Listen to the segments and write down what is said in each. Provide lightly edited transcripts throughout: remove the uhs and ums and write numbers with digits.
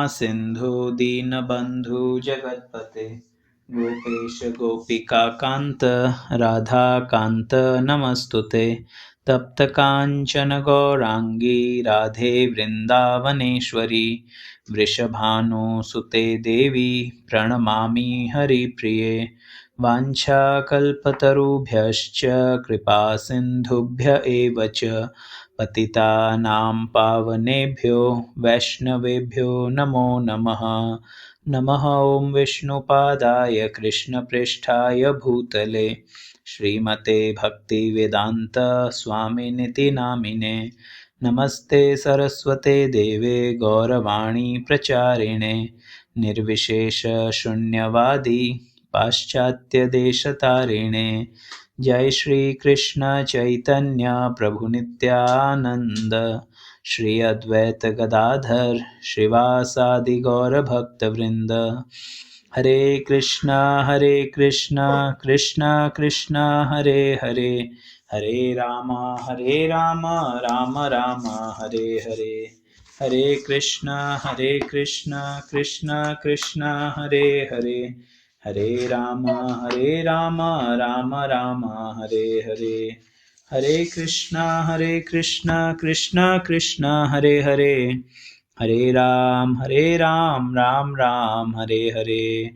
सिंधु दीनबंधु जगत्पते गोपेश गोपिका कांत राधा कांत नमस्तुते तप्त कांचन गौरांगी राधे वृंदावनेश्वरी वृषभानुसुते देवी प्रणमामि हरिप्रिये वाञ्छाकल्पतरुभ्यश्च कृपा सिन्धुभ्य एव च पतितानां पावनेभ्यो वैष्णवेभ्यो नमो नमः। नमः ॐ विष्णुपादाय कृष्णपृष्ठाय भूतले श्रीमते भक्तिवेदान्त स्वामिनिति नामिने नमस्ते सरस्वते देवे गौरवाणी प्रचारिणे निर्विशेष शून्यवादी पाश्चात्यदेशतारिणे जय श्री कृष्ण चैतन्य प्रभु नित्यानंद श्री अद्वैत गदाधर श्रीवासादि गौर भक्त वृंद। हरे कृष्णा कृष्ण कृष्ण हरे हरे हरे राम राम राम हरे हरे। हरे कृष्ण कृष्ण कृष्ण हरे हरे हरे राम राम राम हरे हरे। हरे कृष्ण कृष्ण कृष्ण हरे हरे हरे राम राम राम हरे हरे।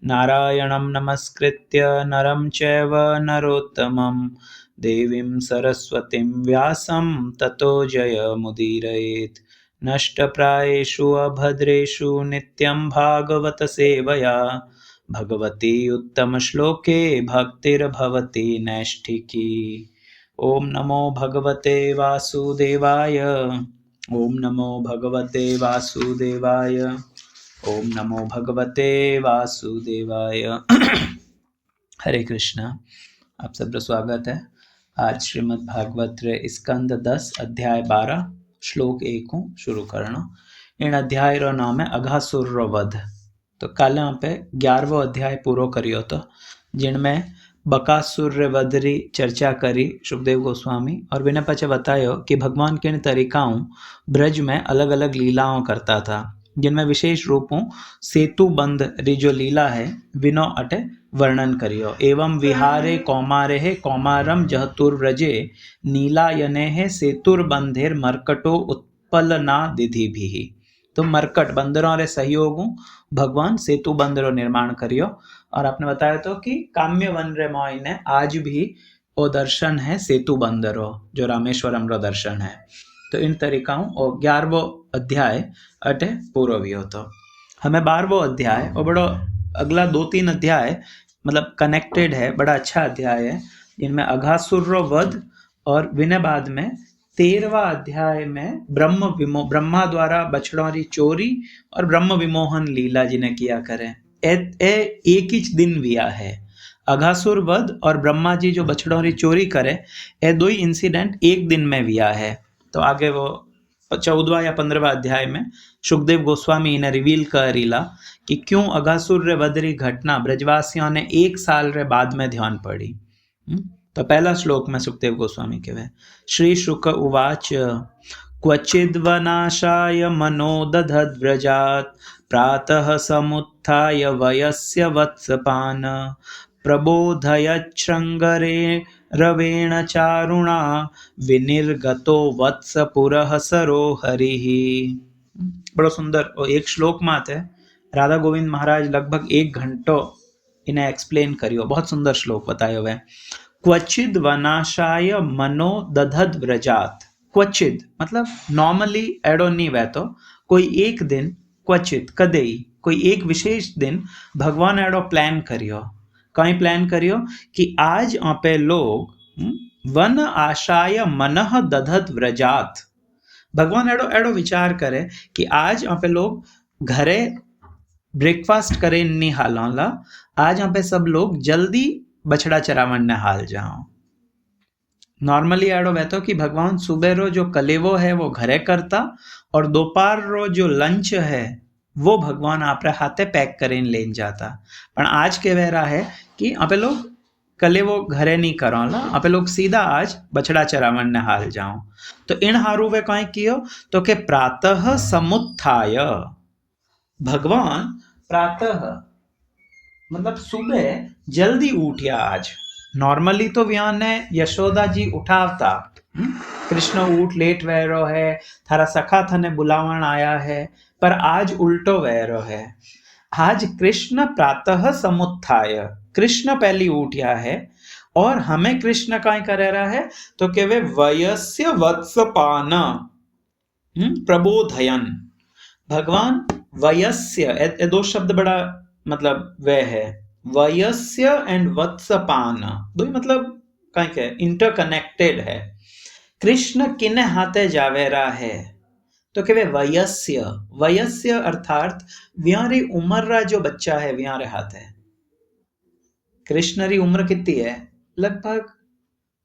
नारायणं नमस्कृत्य नरं चैव नरोत्तमं देवीं सरस्वतीं व्यासं ततो जयमुदीरयेत्। नष्टप्रायेषु अभद्रेषु नित्यं भागवत सेवया भगवती उत्तमश्लोके भक्तिर्भवति नैष्ठिकी। ओम नमो भगवते वासुदेवाय ओम नमो भगवते वासुदेवाय ओम नमो भगवते वासुदेवाय। हरे कृष्णा। आप सबका स्वागत है। आज श्रीमद् भागवत स्कंद 10 अध्याय 12 श्लोक 1 को शुरू करना। इन अध्याय रो नाम है अघासुर रो वध। तो कल यहाँ पे 11वां अध्याय पूरो करियो तो जिनमें बकासुर रे वध री चर्चा करी सुखदेव गोस्वामी और विने पचे बतायो कि भगवान किन तरीकाओं ब्रज में अलग अलग लीलाओं करता था, जिनमें विशेष रूपों सेतु बंध री जो लीला है विनो अटे वर्णन करियो। एवं विहारे कौमारे कौमारम जहतुर्व्रजे नीलायने सेतुर्बंधेर मर्कटो उत्पलना दिधि भी। तो मरकट बंदरों रे सहयोगों भगवान सेतु बंदरों निर्माण करियो। और आपने बताया तो कि काम्य वन रे मोय ने आज भी वो दर्शन है सेतु बंदरों जो रामेश्वरम रो दर्शन है। तो इन तरीकाओं और 11वां अध्याय अटे पूरो भी हो। तो हमें 12वां अध्याय और बड़ो अगला 2-3 अध्याय मतलब कनेक्टेड है, बड़ा अच्छा अध्याय है। इनमें अघासुर रो वध और विनय बाद में 13वां अध्याय में ब्रह्मा द्वारा बछड़ों की चोरी और ब्रह्म विमोहन लीला जिन्हें किया करें एक ही दिन विया है। अघासुर वध और ब्रह्मा जी जो बछड़ों की चोरी करे ये दो ही इंसिडेंट एक दिन में विया है। तो आगे वो 14वां या 15वां अध्याय में सुखदेव गोस्वामी इन्हें रिवील करीला कि क्यों अघासुर रे वध री घटना ब्रजवासियों ने 1 साल रे बाद में ध्यान पड़ी। तो पहला श्लोक में सुखदेव गोस्वामी के वे श्री शुक उवाच क्वचिद्वनाशाय मनो दधद्व्रजात् प्रातः समुत्थाय वयस्य वत्सपान प्रबोधयच्छृङ्गरे रवेण चारुणा विनिर्गतो वत्सपुरः सरो हरिः। बड़ा सुंदर और एक श्लोक मात है। राधा गोविंद महाराज लगभग 1 घंटो इन्हें एक्सप्लेन करियो। बहुत सुंदर श्लोक बतायो है। क्वचिद वनाशाय मनो दधद व्रजात। क्वचिद मतलब नॉर्मली एडो नहीं वह तो कोई एक दिन क्वचित कदई कोई एक विशेष दिन भगवान एडो प्लान करियो। कहीं प्लान करियो कि आज पे लोग वन आशाय मनः दधद व्रजात। भगवान एडो एडो विचार करे कि आज पे लोग घरे ब्रेकफास्ट करे नहीं हालौला, आज यहाँ पे सब लोग जल्दी बछड़ा चरावन ने हाल जाओ। नॉर्मली एडो वहतो कि भगवान सुबह रो जो कलेवो है वो घरे करता और दोपहर रो जो लंच है वो भगवान आपरे हाथे पैक करें लेन जाता। पर आज के वह रहा है कि आप लोग कलेवो घरे नहीं करोला, आप लोग सीधा आज बछड़ा चरावन ने हाल जाओ। तो इन हारू वे कहीं कियो तो के प्रातः समुत्थाय भगवान प्रातः मतलब सुबह जल्दी उठिया आज। नॉर्मली तो व्यान ने यशोदा जी उठावता, कृष्ण उठ लेट वहरो है, थारा सखा थने बुलावण आया है, पर आज उल्टो वहरो है। आज कृष्ण प्रातः समुत्थाय, कृष्ण पहली उठिया है और हमें कृष्ण काय करे रहा है, तो के वे वयस्य वत्सपान प्रबोधयन। भगवान वयस्य, ये दो शब्द बड़ा मतलब वह है, वयस्य एंड वत्सपान, दो ही मतलब काय के इंटरकनेक्टेड है। कृष्ण किने हाथे जावेरा है, तो के वे वयस्य, वयस्य अर्थात व्यारी उम्र रा जो बच्चा है व्यारे हाथ है। कृष्ण री उम्र कितनी है? लगभग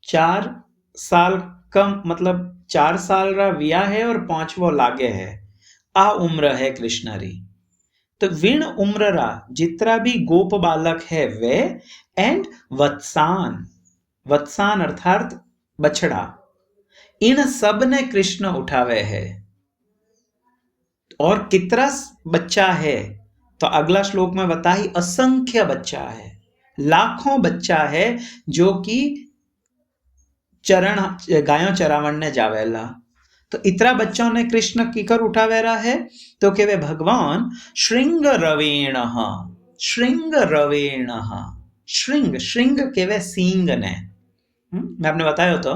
4 साल कम, मतलब 4 साल रा विया है और 5वो लागे है, आ उम्र है कृष्ण री। तो विण उम्र रा जितना भी गोप बालक है वे, एंड वत्सान, वत्सान अर्थात बछड़ा, इन सब ने कृष्ण उठावे है। और कितना बच्चा है, तो अगला श्लोक में बताई असंख्य बच्चा है, लाखों बच्चा है जो कि चरण गायों चरावण ने जावेला। तो इतना बच्चों ने कृष्ण कीकर उठावेरा है, तो के वे भगवान श्रृंग रवेण, श्रृंग रवेण, श्रृंग, श्रृंग के वे सींग ने। मैं आपने बताया तो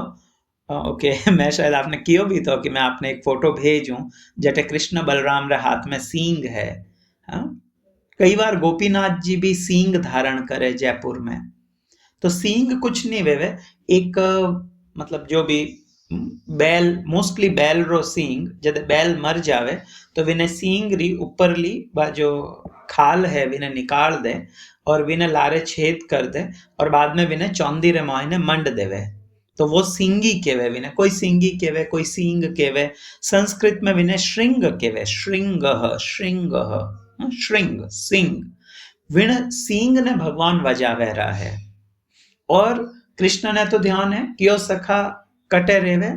ओके मैं शायद आपने कियो भी तो कि मैं आपने एक फोटो भेजूं जटे कृष्ण बलराम रे हाथ में सींग है। हाँ? कई बार गोपीनाथ जी भी सींग धारण करे जयपुर में। तो सींग कुछ नहीं वेवे, एक मतलब जो भी बैल, मोस्टली बैल रो सींग, जब बैल मर जावे तो विने सींग री ऊपरली जो खाल है विने निकाल दे और विने लारे छेद कर दे और बाद में विने चौंदी रे मायने मंड देवे, तो वो सिंगी केवे। विने कोई सिंगी केवे, कोई सींग केवे। संस्कृत में विने श्रृंग केवे, श्रृंग, श्रृंग, श्रृंग सिंग। विण सींग ने भगवान वजावे रहा है। और कृष्ण ने तो ध्यान है कि ओ सखा कटे रेवे,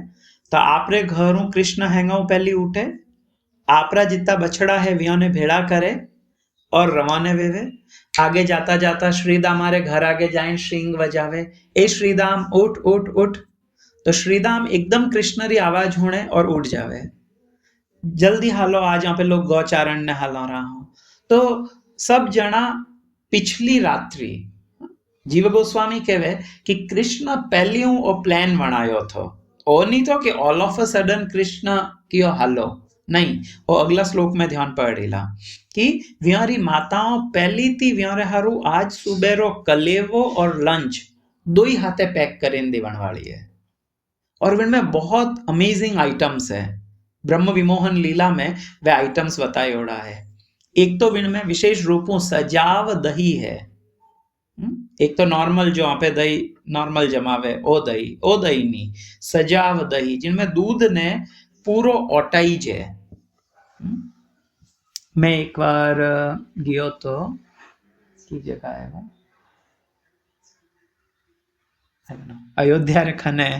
तो आपरे घरों कृष्ण हैंगाऊ पहली उठे, आपरा जितना बछड़ा है विया ने भेड़ा करे और रवाने वेवे। आगे जाता जाता श्रीदाम हमारे घर आगे जाए श्रृंग बजावे, ए श्रीदाम उठ उठ उठ। तो श्रीदाम एकदम कृष्ण री आवाज होने और उठ जावे, जल्दी हालो आज यहाँ पे लोग गौचारण ने हालो रहा हूं। तो सब जना पिछली रात्रि जीव गोस्वामी कहे कि कृष्ण पहलियों ओ प्लान बनायो थो, ओ नहीं तो कि all of a sudden Krishna कियो हालो, नहीं। वो अगला श्लोक में ध्यान पड़ेला कि व्यारी माताओं पहली थी व्यारे हारू आज सुबेरो कलेवो और लंच दो ही हाथे पैक करें देवन वाली है। और इनमें बहुत अमेजिंग आइटम्स है, ब्रह्म विमोहन लीला में वे आइटम्स बताए ओड़ा है। एक तो इनमें विशेष रूपों सजाव दही है। एक तो नॉर्मल जो पे दही नॉर्मल जमावे ओ दही नहीं, सजाव दही जिनमें दूध ने पूरो ओटाई जे। मैं एक बार गयो तो की जगह है वो अयोध्या रे खने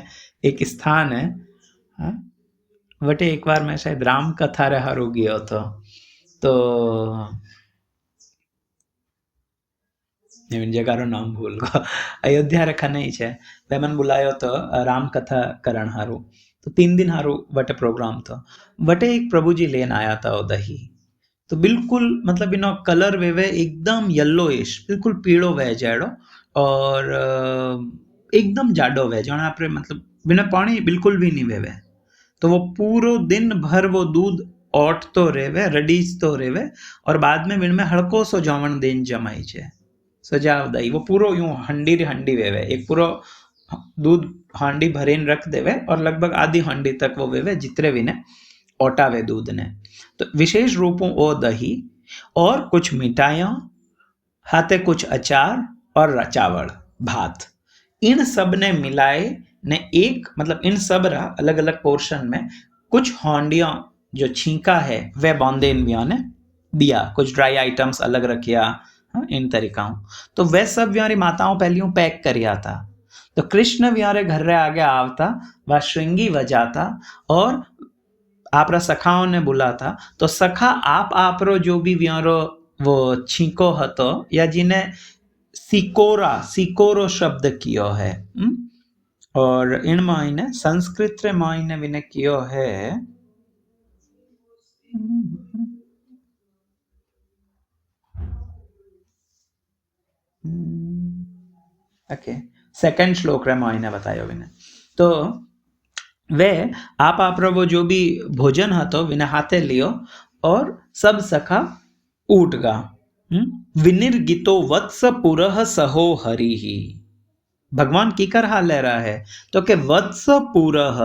एक स्थान है, हाँ? वटे एक बार मैं शायद राम कथा रे हारू गयो तो जगह रो नाम भूल गो, अयोध्या रे खने ही छे। वे मन बुलायो तो राम कथा करण हारू, तो 3 दिन हारू वटे प्रोग्राम था। वटे एक प्रभु जी लेन आया था वो दही, तो बिल्कुल मतलब इनो कलर वेवे एकदम येलोइश, बिल्कुल पीड़ो वे जाड़ो और एकदम जाडो वे जाने आपरे मतलब बिना पानी बिल्कुल भी नहीं वेवे। तो वो पूरो दिन भर वो दूध ओट तो रेवे, रडीज तो रेवे और बाद में इनमें हड़को सो जमण देन जमाई छे सजाव दही। वो पूरो यूं हंडी हंडी वेवे, एक पूरो दूध हांडी भरीने रख देवे और लगभग आधी हांडी तक वो वेवे जितरे भी ने ओटावे दूध ने। तो विशेष रूपों ओ दही और कुछ मिठाइयाँ, हाथे कुछ अचार और चावल भात, इन सब ने मिलाए ने एक मतलब इन सब रा अलग अलग पोर्शन में कुछ हांडियाँ जो छींका है वह बांधे इन ने दिया, कुछ ड्राई आइटम्स अलग रखिया। हाँ, इन तरीकाओं तो वह सब व्यारी माताओं पहलियों पैक करिया था। तो कृष्ण व्यारे घर रे आगे आवता, वह श्रृंगी बजाता और आपरा सखाओं ने बोला था, तो सखा आपरो जो भी व्यारो वो छींको हतो या जिन्हें सिकोरो शब्द कियो है, और इन मायने संस्कृत रे मायने विने कियो है, ओके, सेकंड श्लोक रे मायने बतायो विने। तो वे आप वो जो भी भोजन हतो विने हाथे लियो और सब सखा उठ गा। विनिर्गितो वत्स पुरह सहो हरि ही। भगवान की कर हाल ले रहा है तो के वत्स पुरह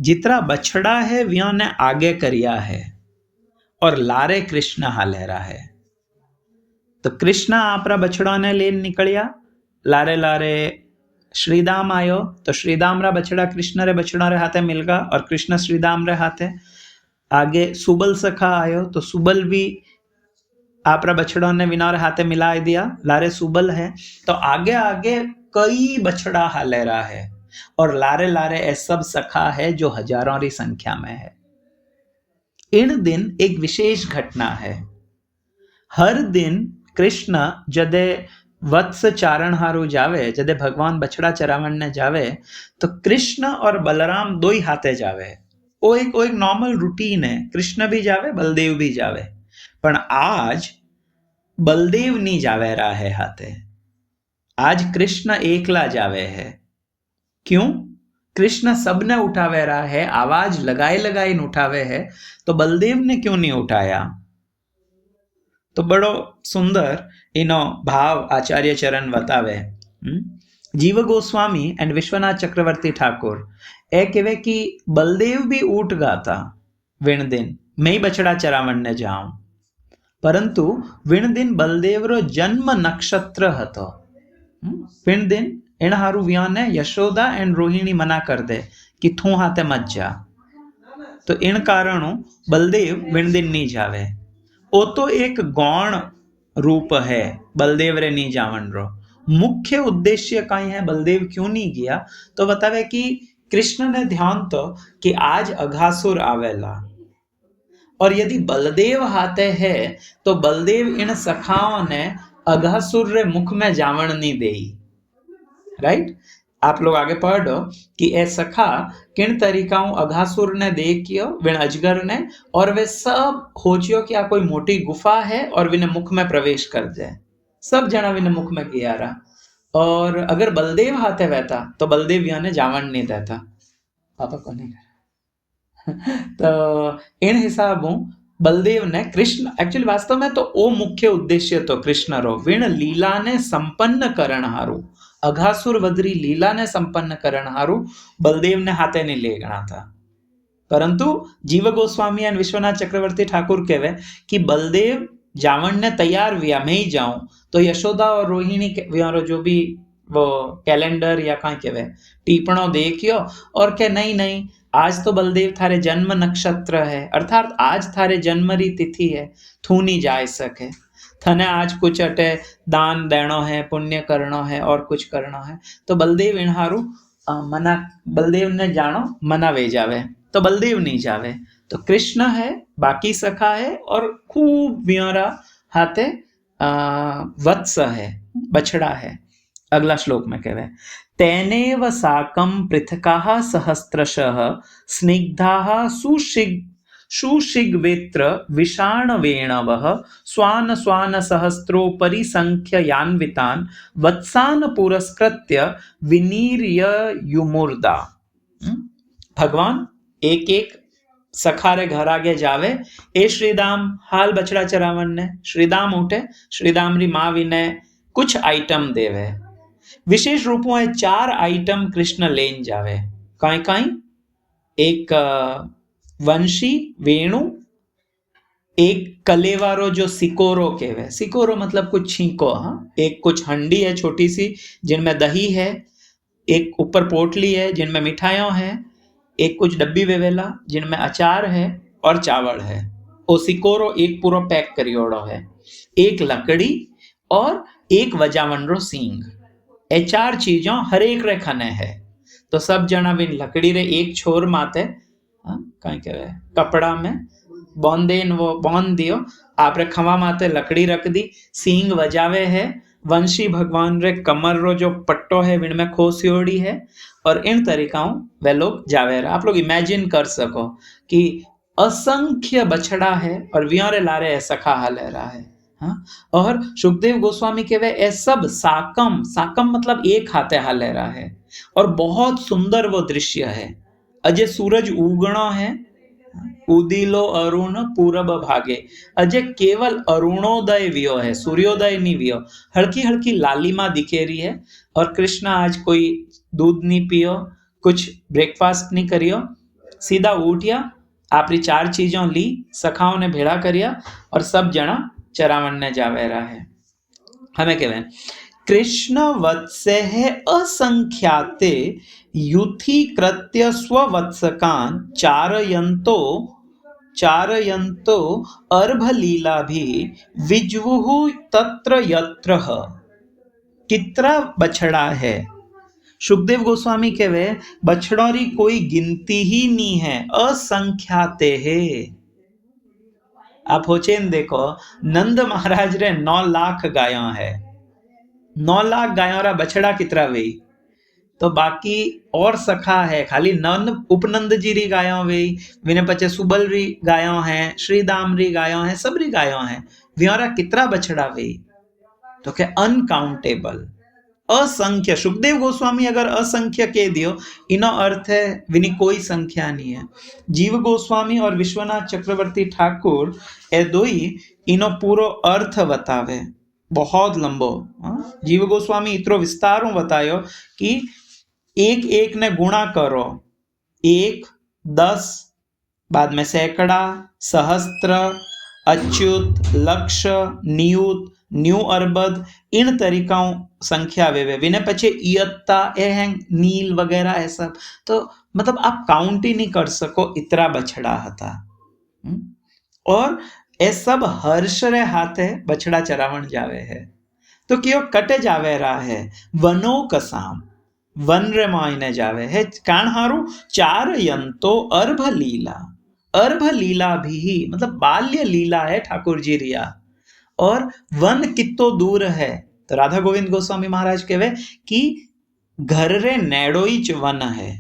जितना बछड़ा है व्या ने आगे करिया है और लारे कृष्ण हाल ले रहा है। तो कृष्ण आपरा बछड़ा ने लेन निकलिया, लारे लारे श्रीदाम आयो, तो श्रीदाम रा बछड़ा कृष्ण रे बछड़ा रे हाथे मिल गया और कृष्ण श्रीदाम रे हाथे। आगे सुबल सखा आयो, तो सुबल भी आपरा बछड़ों ने विना रे हाथे मिला दिया, लारे सुबल है। तो आगे आगे कई बछड़ा हाले रहा है और लारे लारे ऐसा सब सखा है जो हजारों की संख्या में है। इन दिन एक विशेष घटना है। हर दिन कृष्ण जदे वत्स चारण हारू जावे, जदे भगवान बछड़ा चरावण ने जावे, तो कृष्ण और बलराम दो ही हाथे जावे। वो एक नॉर्मल रूटीन है, कृष्ण भी जावे बलदेव भी जावे। पर आज बलदेव नहीं जावे रहा है हाथे, आज कृष्ण एकला जावे है। क्यों? कृष्ण सबने उठावे रहा है, आवाज लगाए लगाए उठावे है, तो बलदेव ने क्यों नहीं उठाया? तो बड़ो सुंदर इनो भाव आचार्य चरण बतावे। जीव गोस्वामी एंड विश्वनाथ चक्रवर्ती ठाकुर ए कहे कि बलदेव भी उठ गा था विण दिन मैं ही बछड़ा चरावण ने जाऊं, परंतु विण दिन बलदेव रो जन्म नक्षत्र हतो। विण दिन इन हारू व्या ने यशोदा एंड रोहिणी मना कर दे कि थू हाथे मत जा, तो इन कारणों बलदेव विण दिन नहीं जावे। ओ तो एक गौण रूप है बलदेव रे नहीं जावन रो। मुख्य उद्देश्य कई है बलदेव क्यों नहीं गया, तो बतावे कि कृष्ण ने ध्यान तो कि आज अघासुर आवेला, और यदि बलदेव हाथे है तो बलदेव इन सखाओं ने अघासुर रे मुख में जावण नहीं दे। राइट, आप लोग आगे पढ़ो कि ए सखा किन तरीकाओं अघासुर ने देखियो विन अजगर ने, और वे सब खोजियो कि आ कोई मोटी गुफा है और विने मुख में प्रवेश कर जाए। सब जना विने मुख में गया रहा, और अगर बलदेव हाथे वहता तो बलदेव यहाँ ने जावण नहीं देता। पापा को नहीं तो इन हिसाबों बलदेव ने कृष्ण एक्चुअली वास्तव में तो ओ मुख्य उद्देश्य तो कृष्ण रो विण लीला ने संपन्न करण हारू, अघासुर वधरी लीला ने संपन्न करण हारू बलदेव ने हाथे नहीं ले गणा था। परंतु जीव गोस्वामी एंड विश्वनाथ चक्रवर्ती ठाकुर कहवे कि बलदेव जावण ने तैयार हुआ मैं ही जाऊं, तो यशोदा और रोहिणी जो भी वो कैलेंडर या कहीं कहवे टिप्पणों देखियो और के नहीं नहीं आज तो बलदेव थारे जन्म नक्षत्र है, अर्थात आज थारे जन्म री तिथि है, थू नहीं जा सके, थने आज कुछ अटे दान देनो है, पुण्य करनो है और कुछ करनो है, तो बलदेव इनहारू मना, बलदेव ने जानो मना वे जावे, तो बलदेव नहीं जावे। तो कृष्ण है, बाकी सखा है और खूब व्योरा हाथे वत्स है, बछड़ा है। अगला श्लोक में कहवे तेनेव साकं पृथकाः सहस्त्रशः स्निग्धाः सुशिग्वेत्र विषाणवेणवः स्वान स्वान सहस्रोपरि संख्ययान्वितान् वत्सान् पुरस्कृत्य विनीर्य युमुर्दा। भगवान एक एक सखारे घर आगे जावे, ए श्रीदाम हाल बछड़ा चरावन ने, श्रीदाम उठे, श्रीदाम री माँ विने कुछ आइटम देवे, विशेष रूपों है 4 आइटम कृष्ण लेन जावे। काई काई? एक वंशी वेणु, एक कलेवारो जो सिकोरो कहवे, सिकोरो मतलब कुछ छींको, हाँ, एक कुछ हंडी है छोटी सी जिनमें दही है, एक ऊपर पोटली है जिनमें मिठाइयां है, एक कुछ डब्बी वेवेला जिनमें अचार है और चावल है। ओ सिकोरो एक पूरा पैक करियोड़ो है, एक लकड़ी और एक वजावनरो सींग, ए 4 चीजों हर एक रे खने है। तो सब जना बिन लकड़ी रे एक छोर माते कहीं कहे कपड़ा में बांधेन वो बांध दियो, आपरे खवा माते लकड़ी रख दी, सींग वजावे है, वंशी भगवान रे कमर रो जो पट्टो है विण में खोसियोड़ी है, और इन तरीकाओं वे लोग जावे रहा। आप लोग इमेजिन कर सको कि असंख्य बछड़ा है और वियारे लारे सखा हले रहा है। हाँ? और सुखदेव गोस्वामी के वे ए सब साकम, साकम मतलब एक हाथे हाले रहा है, और बहुत सुंदर वो दृश्य है। अजय सूरज उगणो है, उदिलो अरुण पूरब भागे, अजय केवल अरुणोदय वियो है, सूर्योदय नहीं वियो, हल्की हल्की लालिमा दिखे रही है। और कृष्ण आज कोई दूध नहीं पियो, कुछ ब्रेकफास्ट नहीं करियो, सीधा उठिया, आपरी 4 चीजों ली, सखाओं ने भेड़ा करिया और सब जना चरावण ने जावे रहा है। हमें कहवे कृष्ण वत्से है असंख्याते युथि कृत्य स्ववत्सकान चारयंतो अर्भलीला भी विज्वुहु तत्र यत्र। कितना बछड़ा है। सुखदेव गोस्वामी कहवे बछड़ों री कोई गिनती ही नहीं है, असंख्याते है। आप होचेन देखो, नंद महाराज रे 9 लाख गायों है, 9 लाख गायों रा बछड़ा कितना वे, तो बाकी और सखा है खाली नंद उपनंद जी री गायों वे, विने पचे सुबल री गायों है, श्रीदाम री गायों है, सब री गायों है, व्योरा कितना बछड़ा वे, तो क्या अनकाउंटेबल, असंख्य। सुखदेव गोस्वामी अगर असंख्य कह दियो, इनो अर्थ है विनी कोई संख्या नहीं है। जीव गोस्वामी और विश्वनाथ चक्रवर्ती ठाकुर ए दोई इनो पूरो अर्थ बतावे, बहुत लंबो। जीव गोस्वामी इतरो विस्तारों बतायो कि एक एक ने गुणा करो, 1, 10, बाद में सैकड़ा, सहस्त्र, अच्युत, लक्ष, नियुत, न्यू अरबद, इन तरीकाओं संख्या वे विने पचे इयत्ता ए हैं, नील वगैरह है सब, तो मतलब आप काउंट ही नहीं कर सको, इतना बछड़ा हता। और ए सब हर्ष रे हाथे बछड़ा चरावण जावे है, तो क्यों कटे जावे रहा है, वनो कसाम, वन रे मायने जावे है, कान हारू चार यंतो अर्भ लीला, अर्भ लीला भी मतलब बाल्य लीला है ठाकुर जी रिया। और वन कितो दूर है, तो राधा गोविंद गोस्वामी महाराज कहवे कि घर रे नेड़ोई च वन है।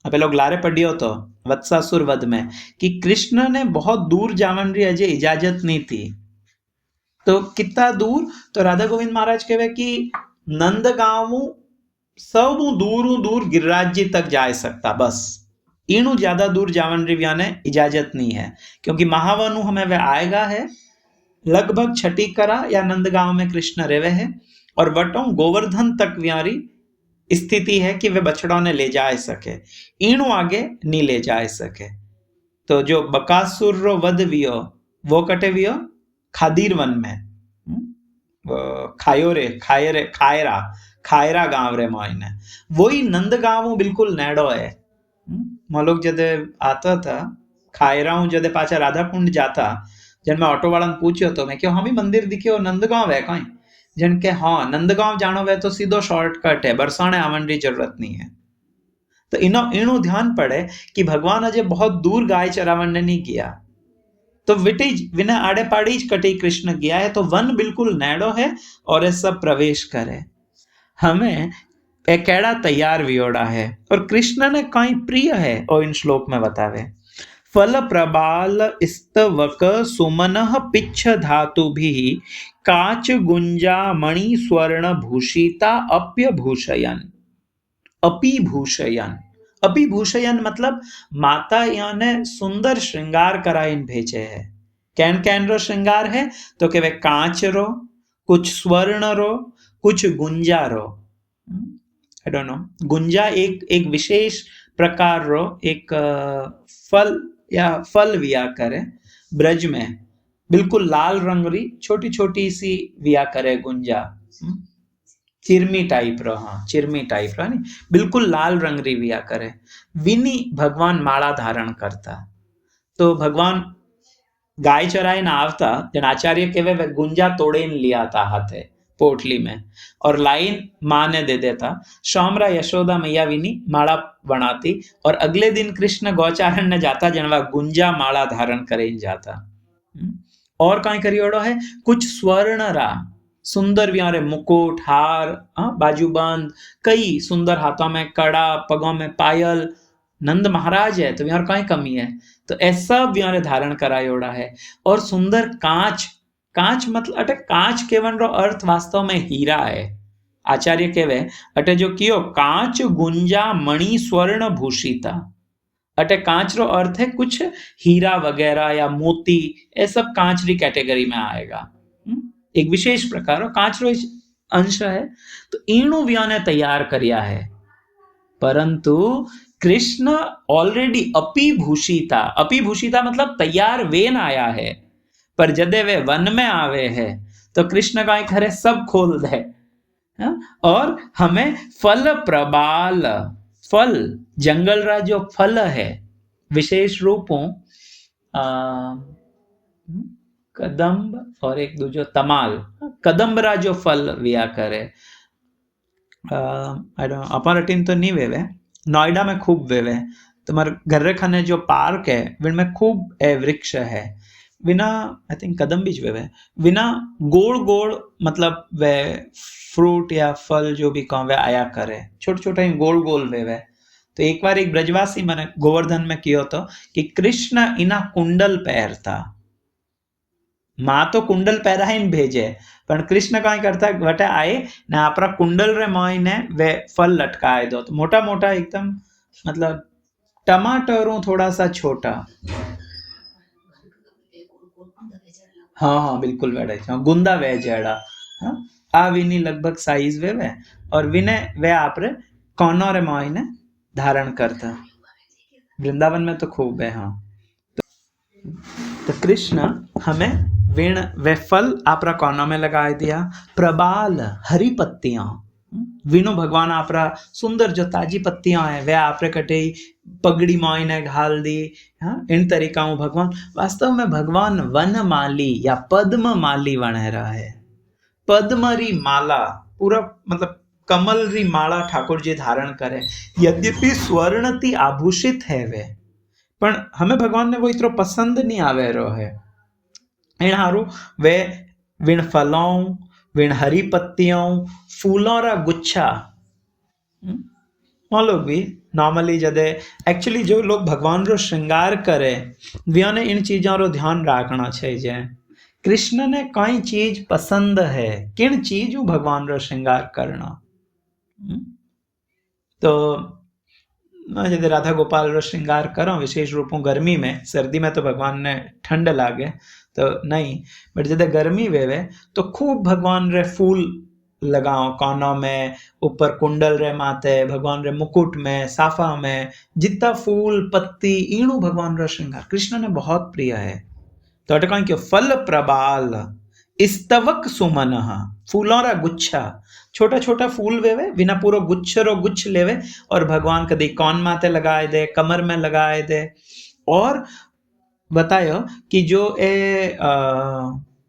अब लोग लारे पढ़ियो तो वत्सासुर वध में कि कृष्ण ने बहुत दूर जावन री अजय इजाजत नहीं थी, तो कितना दूर, तो राधा गोविंद महाराज कहवे कि नंदगांव सब दूर गिरिराज जी तक जा सकता, बस इनू ज्यादा दूर जावन री ने इजाजत नहीं है, क्योंकि महावनु हमें वह आएगा है लगभग छठी करा या नंदगांव में कृष्ण रेवे है, और वटों गोवर्धन तक व्यारी स्थिति है कि वे बछड़ों ने ले जा सके, इणु आगे नहीं ले जा सके। तो जो बकासुर रो वध वियो वो कटे वियो खादीर वन में, खायरा गांव रे मायने, वही नंदगांव बिल्कुल नेड़ो है। मोलोग जदे आता था खायरा जदे पाचा राधा कुंड जाता, जन मैं ऑटो वाला पूछ्यो तो मैं क्यों हम ही मंदिर दिखे नंदगांव है कहीं, जन के हाँ नंदगांव जानो वे तो सीधो शॉर्टकट है, बरसाने आवन की जरूरत नहीं है। तो इनो ध्यान पड़े कि भगवान अजय बहुत दूर गाय चरावन ने नहीं किया, तो विटिज विना आड़े पाड़ी कटी कृष्ण गया है, तो वन बिल्कुल नैडो है और ये सब प्रवेश करे। हमें एक कैड़ा तैयार वियोड़ा है और कृष्ण ने कहीं प्रिय है और इन श्लोक में बतावे, फल प्रबाल स्तवक सुमनः पिच्छ धातु भी काच गुंजा मणि स्वर्ण भूषिता अप्यभूषयन, अपिभूषयन, अपिभूषयन मतलब माता याने सुंदर श्रृंगार कराइन भेजे है। कैन कैन रो श्रृंगार है तो के वे कांच रो, कुछ स्वर्ण रो, कुछ गुंजा रो, आई डोंट नो, गुंजा एक विशेष प्रकार रो एक फल या फल विया करे ब्रज में, बिल्कुल लाल रंग री छोटी छोटी सी विया करे गुंजा, चिरमी टाइप रो, हाँ चिरमी टाइप रो नहीं, बिल्कुल लाल रंग री विया करे, विनी भगवान माला धारण करता। तो भगवान गाय चराए ना आवता जन आचार्य केवे वे गुंजा तोड़े लिया था हाथे, पोटली में, और लाइन माँ ने दे देता। शामरा यशोदा मैया विनी माला बनाती, और अगले दिन कृष्ण गौचारण ने जाता जनवा गुंजा माला धारण करे जाता। और कहीं करियोड़ो है कुछ स्वर्ण रा सुंदर व्यारे मुकुट हार बाजूबंद, कई सुंदर हाथों में कड़ा, पगों में पायल। नंद महाराज है तो यार कहीं कमी है, तो ऐसा व्यारे धारण करायोड़ा है। और सुंदर कांच, कांच मतलब अटे कांच केवन रो अर्थ वास्तव में हीरा है। आचार्य केवे अटे जो कियो कांच गुंजा मणि स्वर्ण भूषिता, अटे कांच रो अर्थ है कुछ हीरा वगैरह या मोती, ये सब कांच री कैटेगरी में आएगा। एक विशेष प्रकार कांच रो अंश है। तो ईणु व्याने तैयार करिया है, परंतु कृष्ण ऑलरेडी अपीभूषिता, अपीभूषिता मतलब तैयार वेन आया है। पर जदे वे वन में आवे है तो कृष्ण का एक हरे सब खोल दे, और हमें फल प्रबाल, फल जंगल रा जो फल है विशेष रूपों कदम्ब और एक दूजो तमाल, कदम्ब रा जो फल विया करे। अपारटीन तो नहीं वेवे, नोएडा में खूब वेवे। तुम्हारे घर रे खाने जो पार्क है विनमें खूब वृक्ष है, विना आई थिंक कदम बीज वेवे, विना गोल गोल मतलब वे फ्रूट या फल जो भी कहो वे आया करे, छोटे छोटे गोल गोल वेवे। तो एक बार एक ब्रजवासी मैंने गोवर्धन में कियो तो कि कृष्ण इना कुंडल पहरता, माँ तो कुंडल पहराईने भेजे, पण कृष्ण कई करता वटे आए ने आपरा कुंडल रे मोई ने वे फल लटकाए दो, तो मोटा मोटा एकदम मतलब टमाटरों थोड़ा सा छोटा। हाँ हाँ बिल्कुल वेड़े गुंदा वे जेड़ा, हाँ आ विनी लगभग साइज वे और विने वे आपरे कौनो रे मोई ने धारण करता। वृंदावन में तो खूब है। हाँ तो कृष्ण हमें वेण वे फल आपरा कोना में लगा दिया, प्रबाल हरी पत्तियां, वीणु भगवान आपरा सुंदर जो ताजी पत्तियां है वे आपरे कटे पगड़ी माई ने घाल दी। हाँ इन तरीका भगवान वास्तव में भगवान वनमाली या पद्म माली वणे रहा है। पद्म री माला पूरा मतलब कमल री माला ठाकुर जी धारण करे, यद्यपि स्वर्ण ती आभूषित है वे, पण हमें भगवान ने वो इतना पसंद नहीं आवे रो है। इन हारू वे विण फलों, विण हरी पत्तियों, फूलों रा गुच्छा। वो लोग भी नॉर्मली जदे एक्चुअली जो लोग भगवान रो श्रृंगार करे वे ने इन चीजों रो ध्यान रखना चाहिए। कृष्ण ने कई चीज पसंद है, किन चीज भगवान रो श्रृंगार करना। तो जैसे राधा गोपाल रो श्रृंगार करो विशेष रूपों गर्मी में, सर्दी में तो भगवान ने ठंड लागे तो नहीं, बट जैसे गर्मी वेवे तो खूब भगवान रे फूल लगाओ कानों में, ऊपर कुंडल रे माथे, भगवान रे मुकुट में, साफा में, जितना फूल पत्ती ईणु भगवान रो श्रृंगार कृष्ण ने बहुत प्रिय है। तो अटका क्यों फल प्रबाल स्तवक सुमन, फूलों रा गुच्छा, छोटा छोटा फूल वेवे बिना पूरा गुच्छ रो गुच्छ लेवे और भगवान कदी कौन माथे लगाए दे, कमर में लगाए दे। और बतायो कि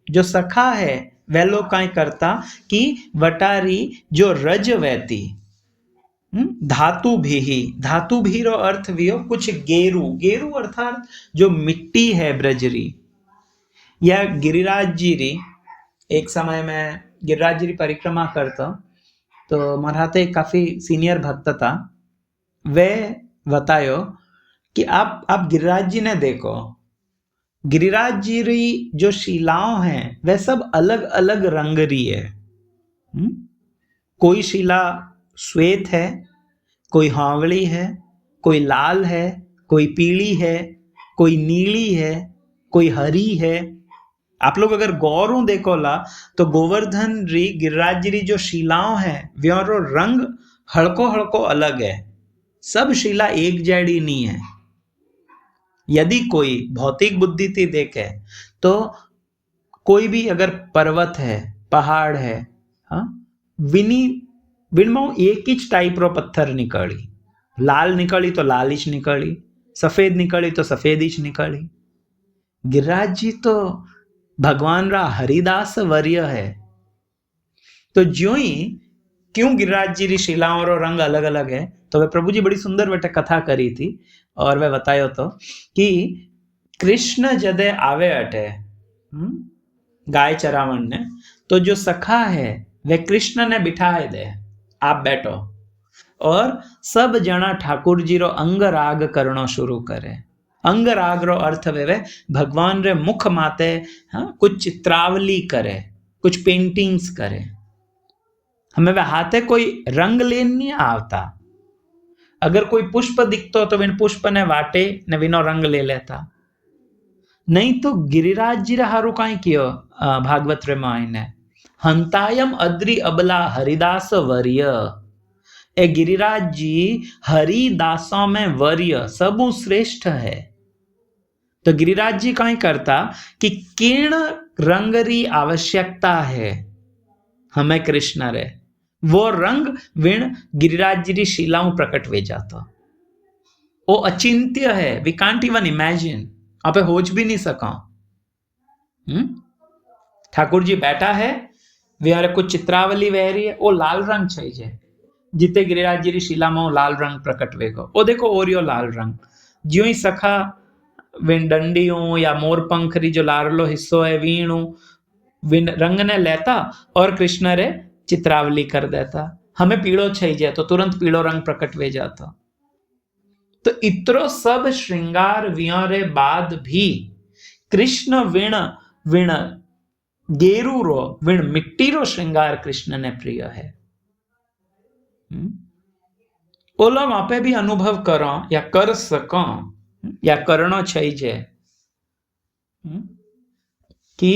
जो सखा है वह लोग कई करता कि वटारी जो रज वहती धातु भी रो अर्थ भी हो कुछ गेरू, गेरू अर्थात जो मिट्टी है ब्रजरी या गिरिराज जी री। एक समय में गिरिराज जी की परिक्रमा करता तो मराठे काफी सीनियर भक्त था, वे बतायो कि आप गिरिराज जी ने देखो, गिरिराज जी री जो शिलाओं हैं वे सब अलग अलग रंग री है। कोई शिला श्वेत है, कोई हावड़ी है, कोई लाल है, कोई पीली है, कोई नीली है, कोई हरी है। आप लोग अगर गौरों देखो ला तो गोवर्धन री गिरिराज जी री जो शिलाओं है व्यारो रंग हड़को हड़को अलग है, सब शिला एक जैडी नहीं है। यदि कोई भौतिक बुद्धि थी देखे तो कोई भी अगर पर्वत है, पहाड़ है, हाँ विनमा एक ही टाइप रो पत्थर निकली, लाल निकली तो लाल ही निकली, सफेद निकली तो सफेद ही निकली। गिरिराज जी तो भगवान रा हरिदास वर्य है, तो ज्यों ही क्यों गिरिराज जी री शिलाओं रो रंग अलग अलग है, तो वे प्रभु जी बड़ी सुंदर बेटे कथा करी थी और वे बतायो तो कि कृष्ण जदे आवे अटे गाय चरावण ने, तो जो सखा है वे कृष्ण ने बिठाए दे, आप बैठो, और सब जना ठाकुर जी रो अंग राग करनो शुरू करे। अंग राग रो अर्थ वे भगवान रे मुख माते कुछ चित्रावली करे, कुछ पेंटिंग्स करे। हमें वे हाथे कोई रंग लेन नहीं आवता। अगर कोई पुष्प दिखतो तो विन पुष्प ने वाटे ने विनो रंग ले लेता। नहीं तो गिरिराज जी हारू काई कियो भागवत रे मायने हंतायम अद्रि अबला हरिदास वर्य। ए गिरिराज जी हरिदासों में वर्य सबु श्रेष्ठ है। तो गिरिराज जी काई करता कि किण रंग री आवश्यकता है हमें कृष्ण रे, वो रंग विण गिरिराज जी री शिलाओं प्रकट वे जाता। वो अचिंत्य है, वी कांट इवन इमेजिन, आप होच भी नहीं सका। ठाकुर जी बैठा है, वे कुछ चित्रावली वह रही है, वो लाल रंग चाहिए जिते गिरिराज जी री शिला में लाल रंग प्रकट वेगो। वो देखो ओरियो लाल रंग, ज्यों ही सखा विन डंडियों या मोर पंखरी जो लारलो हिस्सो है वीणु विन रंग ने लेता और कृष्ण रे चित्रावली कर देता। हमें पीड़ो चाहिए तो तुरंत पीड़ो रंग प्रकट वे जाता। तो इतरो सब श्रृंगार वियोरे बाद भी कृष्ण विण विण गेरू रो विण मिट्टी रो श्रृंगार कृष्ण ने प्रिय है। वो लोग आपे भी अनुभव करो या कर सको या करनो चाहिए कि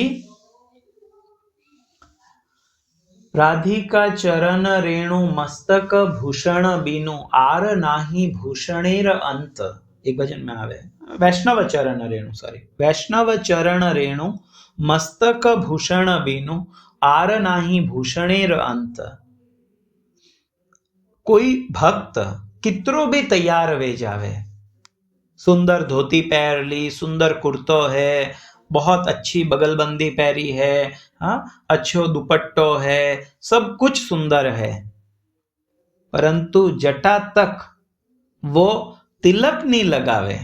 राधिका चरण रेणु मस्तक भूषण बीनु आर नाही भूषणेर अंत। एक भजन में आवे वैष्णव चरण रेणु, सॉरी वैष्णव चरण रेणु मस्तक भूषण बीनु आर नाही भूषणेर अंत। कोई भक्त कितरो भी तैयार वे जावे, सुंदर धोती पहन ली, सुंदर कुर्तो है, बहुत अच्छी बगलबंदी पहरी है, अच्छो दुपट्टो है, सब कुछ सुंदर है, परंतु जटा तक वो तिलक नहीं लगावे,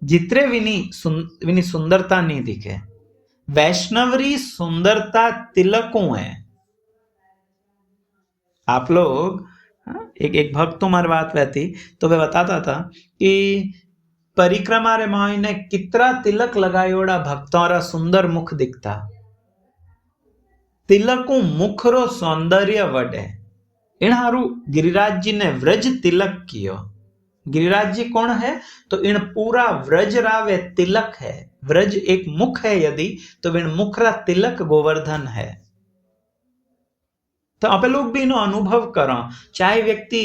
जितरे विनी सुंदरता नहीं दिखे। वैष्णवरी सुंदरता तिलकों है। आप लोग एक भक्त तुम्हारी बात रहती तो वे बताता था कि परिक्रमा रे मायने कितरा तिलक लगायोड़ा भक्तों रा सुंदर मुख दिखता। तिलकों मुख रो सौंदर्य वडे, इन हारू गिरिराज जी ने व्रज तिलक कियो। गिरिराज जी कौन है? तो इन पूरा व्रज रावे तिलक है। व्रज एक मुख है यदि, तो इन मुख रा तिलक गोवर्धन है। तो आप लोग भी इनो अनुभव करो, चाहे व्यक्ति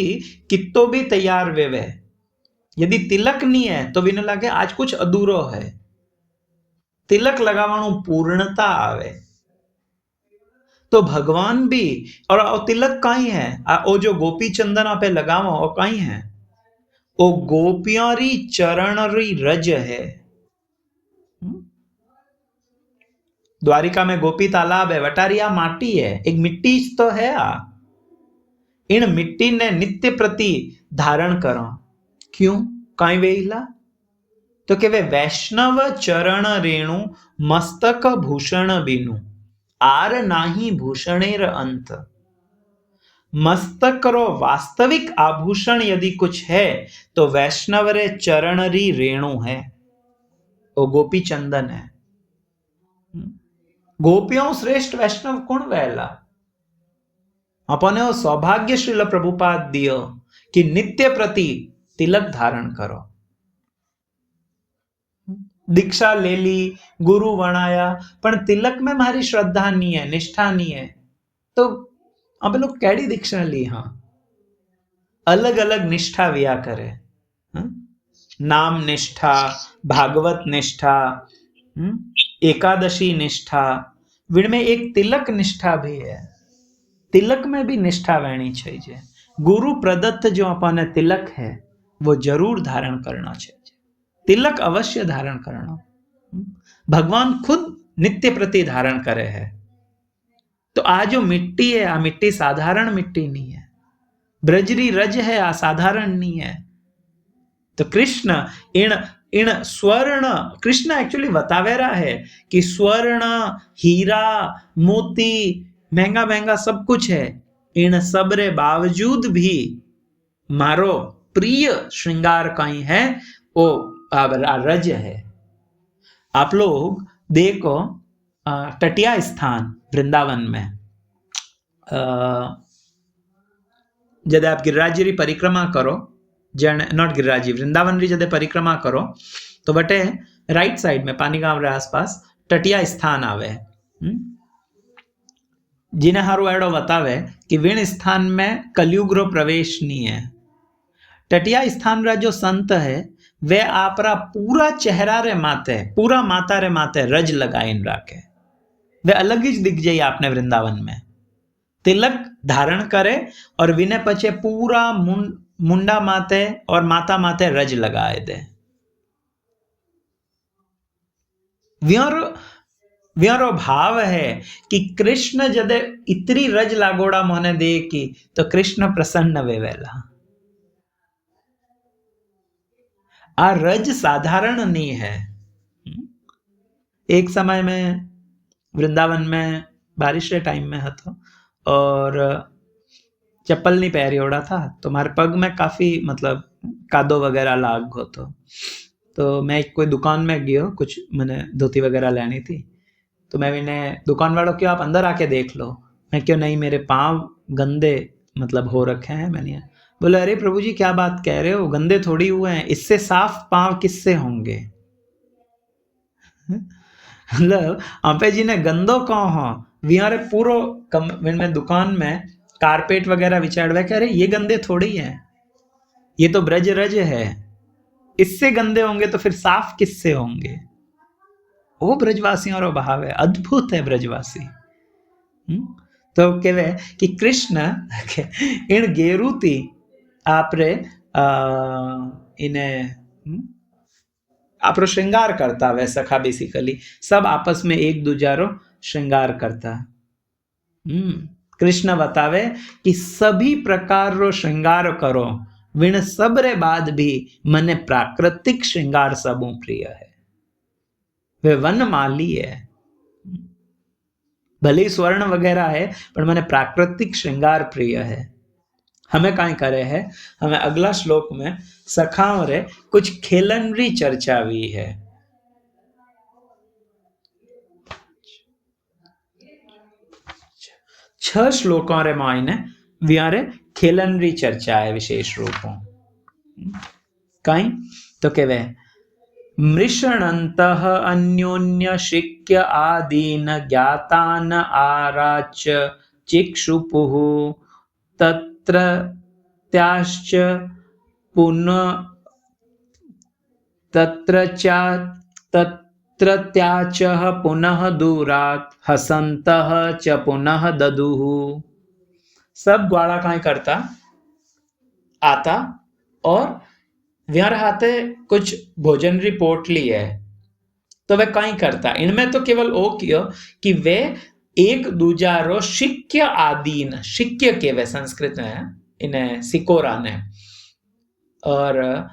कितो भी तैयार वेवे, यदि तिलक नहीं है तो भी लगे आज कुछ अधूरो है। तिलक लगावानो पूर्णता आवे। तो भगवान भी, और तिलक काई है, ओ जो गोपी चंदन आपे लगावा वो काई है, ओ गोपियों री चरण री रज है। द्वारिका में गोपी तालाब है, वटारिया माटी है, एक मिट्टी तो है। इन मिट्टी ने नित्य प्रति धारण करो। क्यों? काई वेला? तो के वे वैष्णव चरण रेणु मस्तक भूषण बीनु आर नाही भूषणेर अंत। मस्तक रो वास्तविक आभूषण यदि कुछ है तो वैष्णव रे चरण री रेणु है, वो गोपी चंदन है। गोपियों श्रेष्ठ वैष्णव कौन वैला? अपने वो सौभाग्य श्रील प्रभुपाद दियो कि नित्य प्रति तिलक धारण करो। दीक्षा ले ली, गुरु वणाया, पर तिलक में मारी श्रद्धा नहीं है, निष्ठा नहीं है, तो अब लोग कैडी दीक्षा ली? हाँ, अलग अलग निष्ठा विया करे। नाम निष्ठा, भागवत निष्ठा, एकादशी निष्ठा, विनमें एक तिलक निष्ठा भी है। तिलक में भी निष्ठा रहनी चाहिए। गुरु प्रदत्त जो अपने तिलक है वो जरूर धारण करना चाहिए। तिलक अवश्य धारण करना। भगवान खुद नित्य प्रति धारण करे है। तो आ जो मिट्टी है, आ मिट्टी साधारण मिट्टी नहीं है, ब्रजरी रज है, आ साधारण नहीं है। तो कृष्ण इन इन स्वर्ण, कृष्ण एक्चुअली बतावेरा है कि स्वर्ण, हीरा, मोती, महंगा महंगा सब कुछ है, इन सब रे बावजूद भी मारो प्रिय श्रृंगार कहीं है वो रज है। आप लोग देखो तटिया स्थान वृंदावन में, जब आप गिरिराज री परिक्रमा करो, जन नॉट गिरिराज वृंदावन री जब परिक्रमा करो तो बटे राइट साइड में पानी गांव रे आसपास तटिया स्थान आवे, जिन्हें हारू एडो बतावे कि विण स्थान में कलयुग रो प्रवेश नहीं है। तटिया स्थान रा जो संत है वे आपरा पूरा चेहरा रे माथे, पूरा माता रे माथे रज लगाइन राखे, वे अलग ही दिख जाए आपने वृंदावन में, तिलक धारण करे और विने पचे पूरा मुंडा माथे और माता माथे रज लगाए दे। व्यारो भाव है कि कृष्ण जदे इतनी रज लागोड़ा मोने दे की तो कृष्ण प्रसन्न वेवेला। आ रज साधारण नहीं है। एक समय में वृंदावन में बारिश के टाइम में હતો और चप्पल नहीं पहरी ओढ़ा था, तो मारे पग में काफी मतलब कादो वगैरह लाग गो तो मैं कोई दुकान में गयो, कुछ मैंने धोती वगैरह लेनी थी, तो मैं मैंने दुकान वालों क्यों आप अंदर आके देख लो, मैं क्यों नहीं, मेरे पाँव गंदे मतलब हो रखे हैं। मैंने बोले अरे प्रभु जी क्या बात कह रहे हो, गंदे थोड़ी हुए हैं, इससे साफ पाँव किससे होंगे। मतलब आपे जी ने गंदो कहो हो विहारे पूरो में दुकान में कारपेट वगैरह बिछाड़वे, कह रहे ये गंदे थोड़ी हैं, ये तो ब्रज रज है, इससे गंदे होंगे तो फिर साफ किससे होंगे। वो ब्रजवासियों रो भाव है, अद्भुत है ब्रजवासी। तो कहवे कि कृष्ण इन गेरूती आपरे इन्हें आपरो श्रृंगार करता वे सखा, बेसिकली सब आपस में एक दूजारो श्रृंगार करता। कृष्ण बतावे कि सभी प्रकार रो श्रृंगार करो, विण सबरे बाद भी मने प्राकृतिक श्रृंगार सबू प्रिय है। वे वन माली है, भले स्वर्ण वगैरह है पर मने प्राकृतिक श्रृंगार प्रिय है। हमें काई करे है, हमें अगला श्लोक में सखाओं रे कुछ खेलन री चर्चा हुई है। छह श्लोकों रे मायने व्यारे खेलन री चर्चा है विशेष रूपों कई तो कहवे मृषणन्तः अन्योन्य शिक्य आदीन ज्ञातान आराच चिक्षुपुः तत्र त्याश्च पुनः तत्र त्याचः पुनः दूरात् हसन्तः च पुनः ददुः। सब ग्वाला काय करता आता और व्यार हाथे कुछ भोजन रिपोर्ट ली है, तो वे कहीं करता, इनमें तो केवल ओ कियो कि वे एक दूजारो शिक्य आदीन, शिक्य के वे संस्कृत में इन्हें सिकोरा ने, और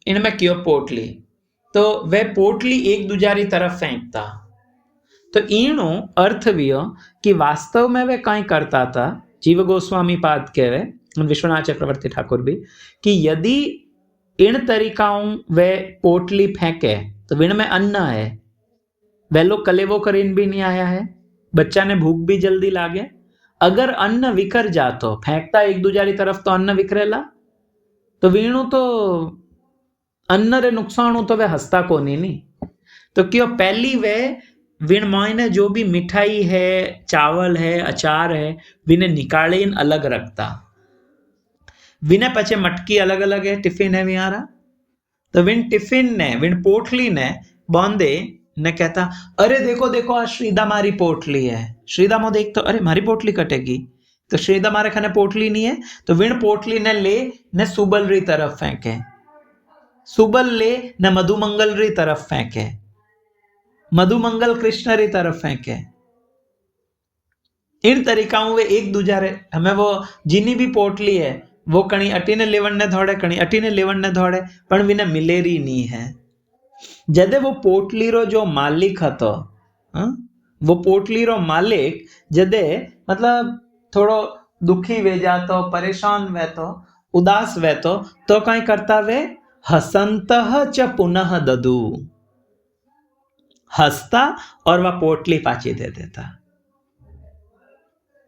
इनमें कियो पोटली, तो वे पोटली एक दूजारी तरफ फेंकता। तो इनो अर्थ वियो कि वास्तव में वे कहीं करता था, जीव गोस्वामी पाद कहवे, विश्वनाथ चक्रवर्ती ठाकुर भी, कि यदि इन तरीकाओं वे पोटली फेंके तो विण में अन्न है, वे लोग कलेवो करीन भी नहीं आया है, बच्चा ने भूख भी जल्दी लागे, अगर अन्न विकर जातो फेंकता एक दूजारी तरफ तो अन्न विकरेला, तो वीणु तो अन्न रे नुकसान तो वे हंसता को नहीं। तो क्यों पहली वे विण मायने जो भी मिठाई है, चावल है, अचार है, विने निकाले इन अलग रखता, विने पचे मटकी अलग अलग है, टिफिन है विहारा, तो विन टिफिन ने विन पोटली ने बांधे ने कहता अरे देखो देखो आज श्रीदा मारी पोटली है, श्रीदा मो देख तो अरे मारी पोटली कटेगी, तो श्रीदा मारे खाने पोटली नहीं है, तो विन पोटली ने ले ने सुबल री तरफ फेंके, सुबल ले ने मधुमंगल री तरफ फेंके, मधुमंगल कृष्ण री तरफ फेंके। इन तरीकाओं वे एक दूजा रे हमें वो जीनी भी पोटली है वो कणी अटीने लेवण ने धोड़े कणी अटीने लेवण ने धोड़े पण विने मिलेरी नहीं है। जदे वो पोटली रो जो मालिक हतो, हाँ? वो पोटली रो मालिक जदे मतलब थोड़ो दुखी वे जातो, परेशान वे तो, उदास वे तो कई करता वे हसंतः च पुनः ददू, हंसता और वह पोटली पाची दे देता।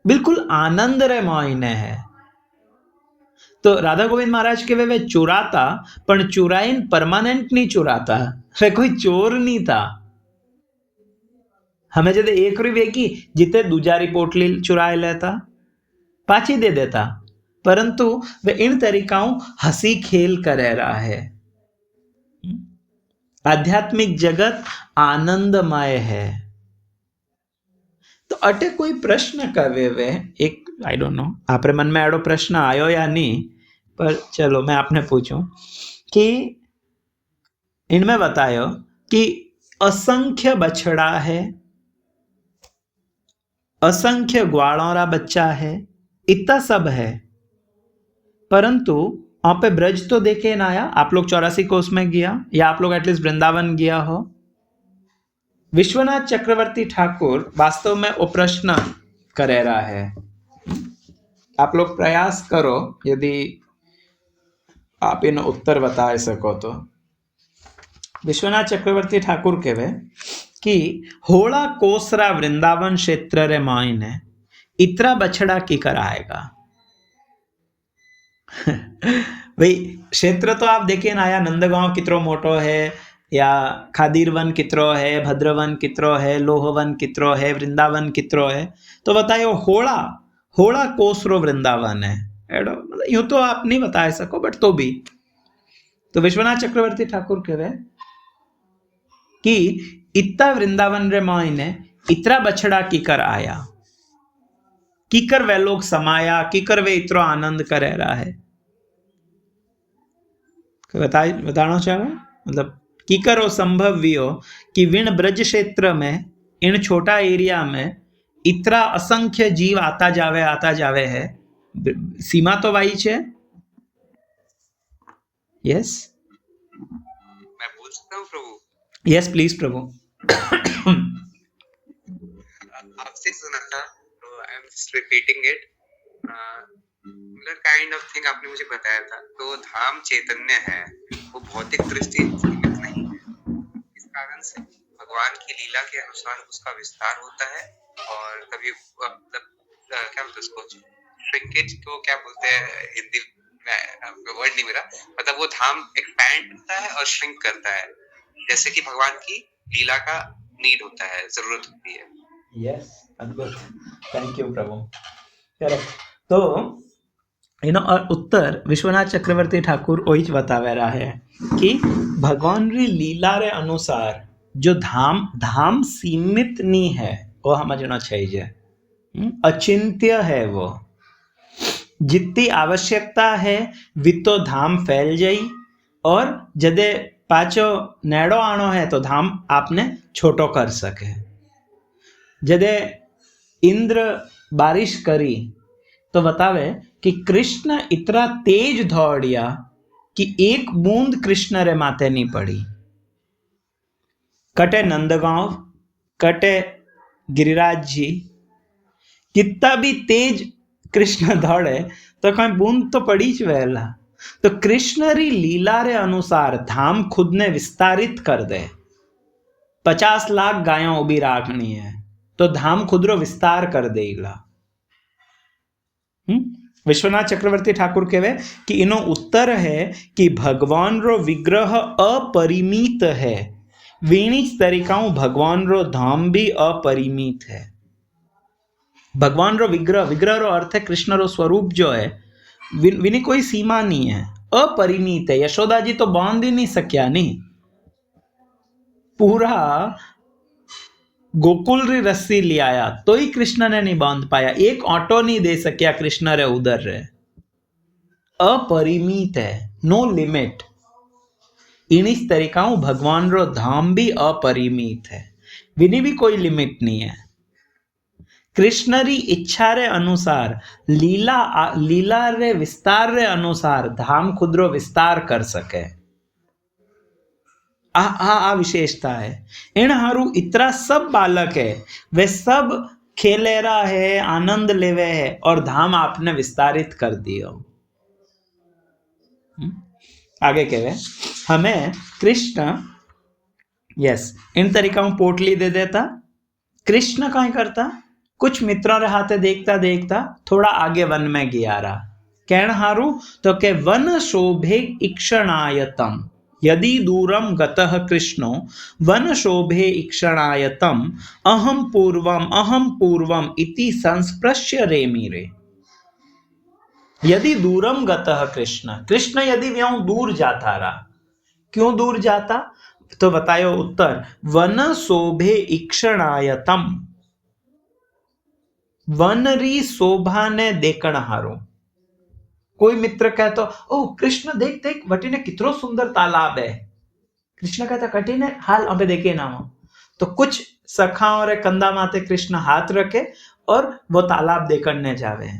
बिल्कुल आनंद रे मोइने है। तो राधा गोविंद महाराज के वे चुराता पण चुराइन परमानेंट नहीं चुराता, वे कोई चोर नहीं था। हमें जब एक वेगी जिते दूजारी पोटली चुराए लेता पाची दे देता, परंतु वे इन तरीकाओं हंसी खेल कर रहा है। आध्यात्मिक जगत आनंदमय है। तो अटे कोई प्रश्न करे वे एक आई डोंट नो आपरे मन में एडो प्रश्न आयो या नहीं, पर चलो मैं आपने पूछूं कि इनमें बतायो कि असंख्य बछड़ा है, असंख्य ग्वालों बच्चा है, इतना सब है, परंतु वहां पे ब्रज तो देखे ना आया। आप लोग 84 कोस में गया या आप लोग एटलीस्ट वृंदावन गया हो। विश्वनाथ चक्रवर्ती ठाकुर वास्तव में वो प्रश्न करे रहा है। आप लोग प्रयास करो यदि आप इन उत्तर बता सको तो। विश्वनाथ चक्रवर्ती ठाकुर कहवे कि होड़ा कोसरा वृंदावन क्षेत्र रे मायने इतरा बछड़ा की कराएगा। भाई क्षेत्र तो आप देखिए ना, आया नंदगांव कितरो मोटो है, या खादीरवन कितरो है, भद्रवन कितरो है, लोहवन कितरो है, वृंदावन कितरो है, तो बताइए होड़ा होड़ा कोसरो वृंदावन है एडो, मतलब यूं तो आप नहीं बता सको बट तो भी। तो विश्वनाथ चक्रवर्ती ठाकुर कहे कि इतना वृंदावन रे मायने इतरा बछड़ा कीकर आया, कीकर वे लोग समाया, कीकर वे इतरो आनंद करे रहा है। बताना चाहो मतलब कीकर वो संभव भी हो कि विण ब्रज क्षेत्र में इन छोटा एरिया में इतना असंख्य जीव आता जावे है। सीमा तो वाई छे। यस मैं पूछ सकता हूँ प्रभु? यस प्लीज प्रभु। आपसे सुना था तो I am just repeating it. Kind of thing आपने मुझे बताया था। तो धाम चैतन्य है, वो भौतिक दृष्टि सीमित नहीं है। इस कारण से भगवान की लीला के अनुसार उसका विस्तार होता है, और कभी मतलब क्या बोलते उसको, श्रिंकेज को क्या बोलते हैं हिंदी में, वर्ड नहीं मेरा, मतलब वो धाम एक्सपैंड करता है और श्रिंक करता है, जैसे कि भगवान की लीला का नीड होता है, जरूरत होती है। यस अद्भुत, थैंक यू प्रभु। करेक्ट। तो और उत्तर विश्वनाथ चक्रवर्ती ठाकुर वही बतावे रहा है कि भगवान री लीला रे अनुसार जो धाम सीमित नहीं है, वो समझना चाहिए। अचिंत्य है, वो जितनी आवश्यकता है वितो धाम फैल जाई, और जदे पाचो नेड़ो आनो है तो धाम आपने छोटो कर सके। जदे इंद्र बारिश करी तो बतावे कि कृष्ण इतना तेज दौड़िया कि एक बूंद कृष्ण रे माथे नहीं पड़ी। कटे नंदगांव, कटे गिरिराज जी, कितना भी तेज कृष्ण दौड़े तो कहीं बूंद तो पड़ी ज वहला। तो कृष्ण री लीला रे अनुसार धाम खुद ने विस्तारित कर दे। 50 लाख गायों उभी राखनी है तो धाम खुद रो विस्तार कर देगा। विश्वनाथ चक्रवर्ती ठाकुर कहे कि इनो उत्तर है कि भगवान रो विग्रह अपरिमित है, वीणी तरीकाओं भगवान रो धाम भी अपरिमित है। भगवान रो विग्रह रो अर्थ है कृष्ण रो स्वरूप जो है, विनी कोई सीमा नहीं है, अपरिमित है। यशोदा जी तो बांध ही नहीं सक्या नहीं, पूरा गोकुल री रस्सी ले आया तो ही कृष्ण ने नहीं बांध पाया, एक ऑटो नहीं दे सक्या कृष्ण रे उधर रे। अपरिमित है, नो लिमिट। इस तरीकाओं भगवान रो धाम भी अपरिमित है, विनी भी कोई लिमिट नहीं है। कृष्ण री इच्छा रे अनुसार लीला रे विस्तार रे अनुसार धाम खुदरो विस्तार कर सके। आ विशेषता है। इन हारू इतना सब बालक है, वे सब खेले रहा है, आनंद लेवे है और धाम आपने विस्तारित कर दियो। आगे कहे हमें कृष्ण यस इन तरीका में पोटली दे देता। कृष्ण कहीं करता, कुछ मित्रों रे हाथे देखता देखता थोड़ा आगे वन में गया रहा। कहण हारू तो के वन शोभे इक्षणायतम, यदि दूरम गतः कृष्णो वन शोभे इक्षणायतम अहम पूर्वम इति संस्पृश्य रेमिरे। यदि दूरम गतः कृष्ण, कृष्ण यदि व्यों दूर जाता रहा, क्यों दूर जाता तो बतायो उत्तर, वन शोभे इक्षणायतम, वन री शोभा ने देखण हारो। कोई मित्र कहता ओ कृष्ण देख देख वटीने कितरो सुंदर तालाब है, कृष्ण कहता कटीने हाल अबे देखे ना हो। तो कुछ सखाओं रे कंधा माथे कृष्ण हाथ रखे और वो तालाब देखने जावे।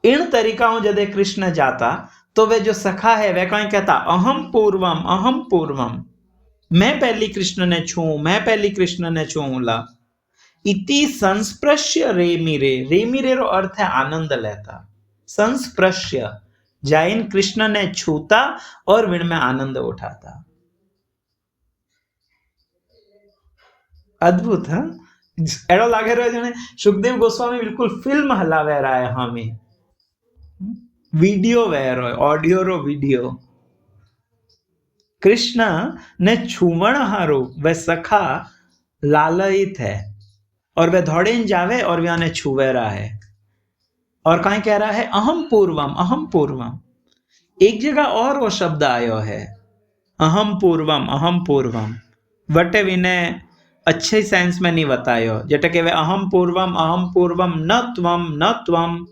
इन तरीकाओं जदे कृष्ण जाता तो वे जो सखा है वह कहीं कहता अहम पूर्वम, मैं पहली कृष्ण ने छू, मैं पहली कृष्ण ने छूला। इति संस्पृश्य रेमिरे, रेमिरे रो अर्थ है आनंद लेता। संस्पृश्य जाइन कृष्ण ने छूता और विण में आनंद उठाता। अद्भुत है। एड़ो लागे रहे जने सुखदेव गोस्वामी बिल्कुल फिल्म हलावे रहा है, हमें वीडियो वे रो, ऑडियो रो वीडियो। कृष्ण ने छुवण हारो वह सखा लालयित है और वह दौड़े जावे और वह ने छुवे रहा है और कहीं कह रहा है अहम पूर्वम। एक जगह और वो शब्द आयो है अहम पूर्वम, वटे विने अच्छे सेंस में नहीं बतायो। जटे के वे अहम पूर्वम न त्वम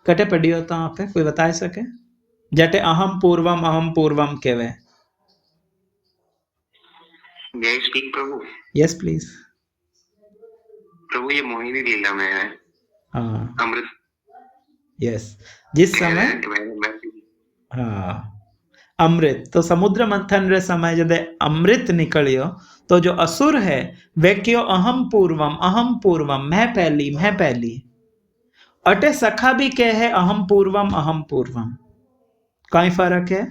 कटे पढ़ियो तो आप कोई बता सके? जटे अहम पूर्वम केवे। May I speak, प्रभु? Yes please. प्रभु ये मोहिनी लीला में है। हाँ अमृत। यस, जिस समय हाँ अमृत तो समुद्र मंथन रे समय जब अमृत निकलियो तो जो असुर है वे क्यों अहम पूर्वम, मैं पहली। अटे सखा भी कहे है अहम पूर्वम, कई फर्क है?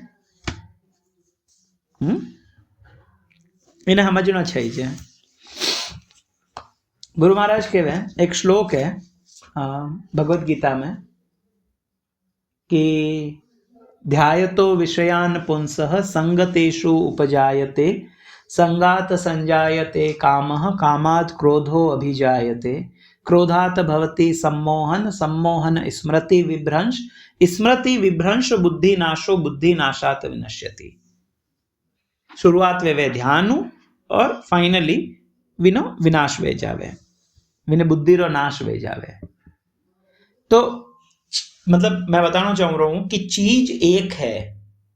इन्हें समझना चाहिए। गुरु महाराज कहवे एक श्लोक है भगवत गीता में कि ध्यायतो विषयान पुंसः संगतेषु उपजायते, संगात संजायते कामः, कामात् क्रोधो अभिजायते, क्रोधात् भवति सम्मोहन, सम्मोहन स्मृति विभ्रंश, स्मृति विभ्रंश बुद्धिनाशो, बुद्धिनाशात् विनश्यति। शुरुआत वे ध्यानु और फाइनली विनाश वे जावे, विने बुद्धि रो नाश वे जावे। तो मतलब मैं बताना चाह रहा हूं कि चीज एक है,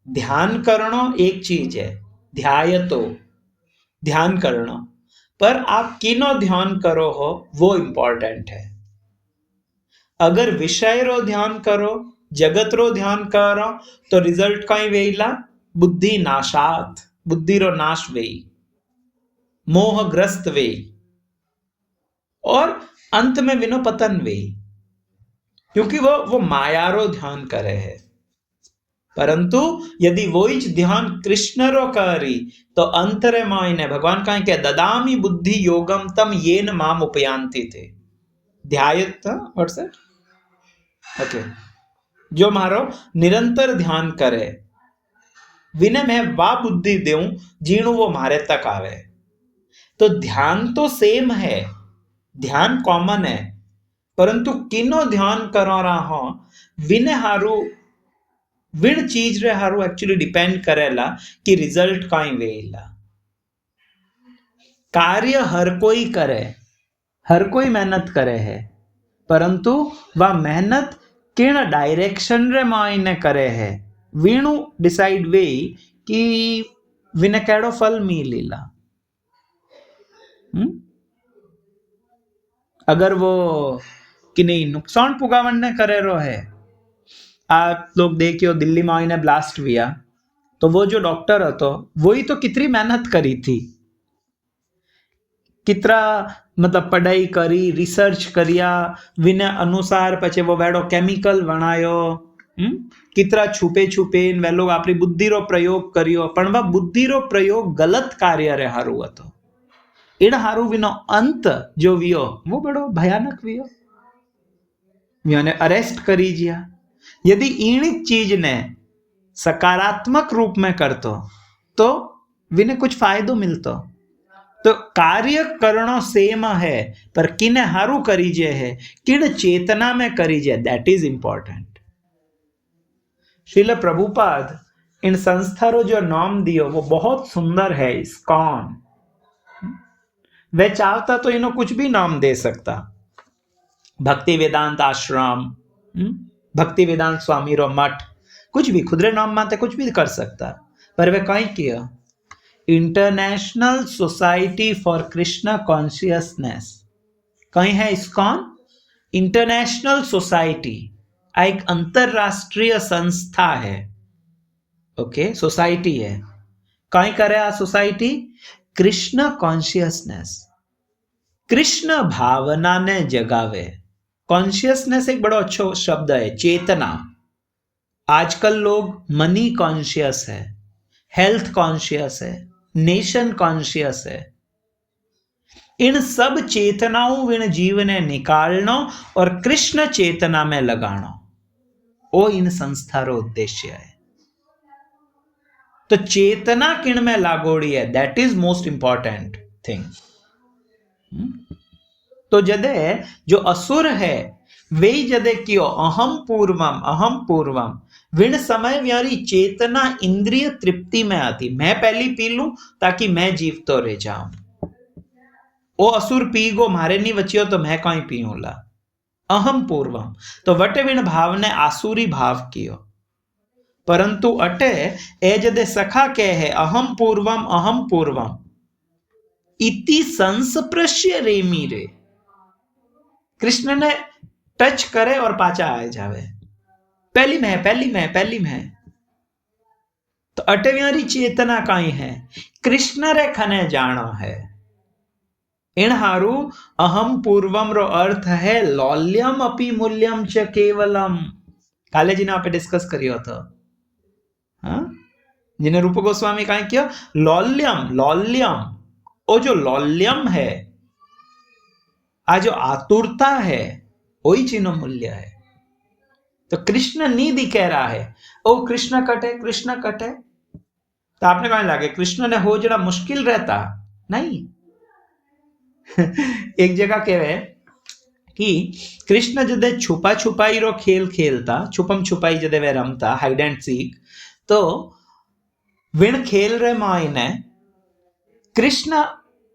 ध्यान करना एक चीज है, ध्यायतो ध्यान करना, पर आप किनो ध्यान करो हो वो इंपॉर्टेंट है। अगर विषय रो ध्यान करो, जगत रो ध्यान करो तो रिजल्ट कहीं वेला बुद्धि नाशात, बुद्धि रो नाश वेई, मोहग्रस्त वेई और अंत में विनो पतन वेई, क्योंकि वो माया रो ध्यान करे है। परंतु यदि वो ध्यान कृष्ण रो करी तो अंतरे मायने भगवान कहें के ददामी बुद्धि योगम तम येन माम उपयांति थे। ध्यायत व्हाट्सएप ओके, जो मारो निरंतर ध्यान करे विने मैं वा बुद्धि देऊं जीणु वो मारे तक आवे। तो ध्यान तो सेम है, ध्यान कॉमन है, परंतु किनो ध्यान करो रहा हो विने हारू विण चीज रे हारू एक्चुअली डिपेंड करेला कि रिजल्ट कहीं वेला। कार्य हर कोई करे, हर कोई मेहनत करे है, परंतु वह मेहनत किन डायरेक्शन रे मायने करे है वीणु डिसाइड वे कि विने केड़ो फल मिलेला। अगर वो कि नहीं नुकसान पुगावन ने करेरो है। आप लोग देखियो दिल्ली में आईने ब्लास्ट हुआ तो वो जो डॉक्टर હતો वही तो कितनी मेहनत करी थी, कितना मतलब पढ़ाई करी, रिसर्च करिया, विने अनुसार पछे वो वेड़ो केमिकल बनायो, कितना छुपे छुपे वे लोग अपनी बुद्धि रो प्रयोग करियो, पण वह बुद्धि रो प्रयोग गलत कार्य रे हारू હતો। इन हारू विनो अंत जो वियो वो बड़ो भयानक वियो, वियोने अरेस्ट करी जिया। यदि इन चीज ने सकारात्मक रूप में करतो तो विने कुछ फायदो मिलतो। तो कार्य करणो सेम है पर किने हारू करीजे है, किन चेतना में करीजे, that is important. Srila Prabhupada इन संस्थारो जो नाम दियो वो बहुत सुंदर है, इस्कॉन। वे चाहता तो इन्हों कुछ भी नाम दे सकता, भक्ति वेदांत आश्रम, भक्ति वेदांत स्वामी रो मठ, कुछ भी खुदरे नाम माते कुछ भी कर सकता, पर वे कहीं किया international society for Krishna consciousness. कहीं है इस्कॉन, इंटरनेशनल सोसाइटी, एक अंतरराष्ट्रीय संस्था है, ओके सोसाइटी है। कहीं करे आ सोसाइटी कृष्ण कॉन्शियसनेस, कृष्ण भावना ने जगावे। कॉन्शियसनेस एक बड़ा अच्छा शब्द है, चेतना। आजकल लोग मनी कॉन्शियस है, हेल्थ कॉन्शियस है, नेशन कॉन्शियस है। इन सब चेतनाओं विन जीव ने निकालनो और कृष्ण चेतना में लगानो, वो इन संस्था रो उद्देश्य है। तो चेतना किन में लागोड़ी है, that is most important thing. तो जदे जो असुर है वे जदे क्यों अहम पूर्वम विण समय व्यारी चेतना इंद्रिय तृप्ति में आती, मैं पहली पी लूं ताकि मैं जीवतो रह जाऊं। ओ असुर पी गो मारे नहीं बचियो तो मैं कहीं पीऊला, अहम पूर्वम। तो वटे विण भाव ने आसुरी भाव कियो, परंतु अटे ए जदे सखा के है अहम पूर्वम इति संस्पृश्य रेमी रे, कृष्ण ने टच करे और पाचा आए जावे, पहली में। तो अटव्यारी चेतना काई है, कृष्ण रे खने जानो है। इन हारू अहम पूर्वम रो अर्थ है लौल्यम अपि मूल्यम च केवलम। काले जी ने आप डिस्कस करियो तो, हाँ जिन्हें रूप गोस्वामी कहा किया लौल्यम, ओ जो लौल्यम है, आ जो आतुरता है, वही चीनो मूल्य है। तो कृष्ण नीति कह रहा है ओ कृष्ण कटे, तो आपने कहा लगे कृष्ण ने हो जरा मुश्किल रहता नहीं। एक जगह कहे कि कृष्ण जदे छुपा छुपाई रो खेल खेलता, छुपम छुपाई जदे वे रमता, हाइड एंड सीक, तो विण खेल रे मायने कृष्ण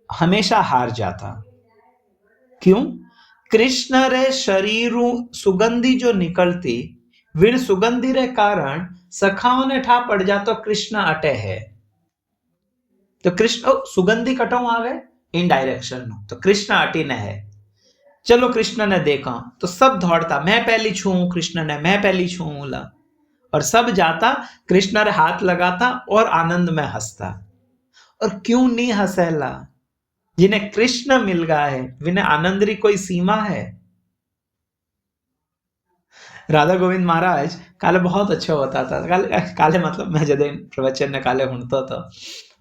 हमेशा हार जाता। क्यों? कृष्ण रे शरीरू सुगंधी जो निकलती, विण सुगंधी रे कारण सखाओं ने ठा पड़ जातो कृष्ण अटे है। तो कृष्ण सुगंधी कटो आवे इन डायरेक्शन, तो कृष्ण अटी ने है। चलो कृष्ण ने देखा तो सब दौड़ता, मैं पहली छू कृष्ण ने, मैं पहली छू ला, और सब जाता कृष्ण रे हाथ लगाता और आनंद में हंसता। और क्यों नहीं हंसेला? जिन्हें कृष्ण मिल गया है विने आनंद री कोई सीमा है? राधा गोविंद महाराज काले बहुत अच्छा होता था, काले मतलब मैं जदे प्रवचन ने काले हुणतो तो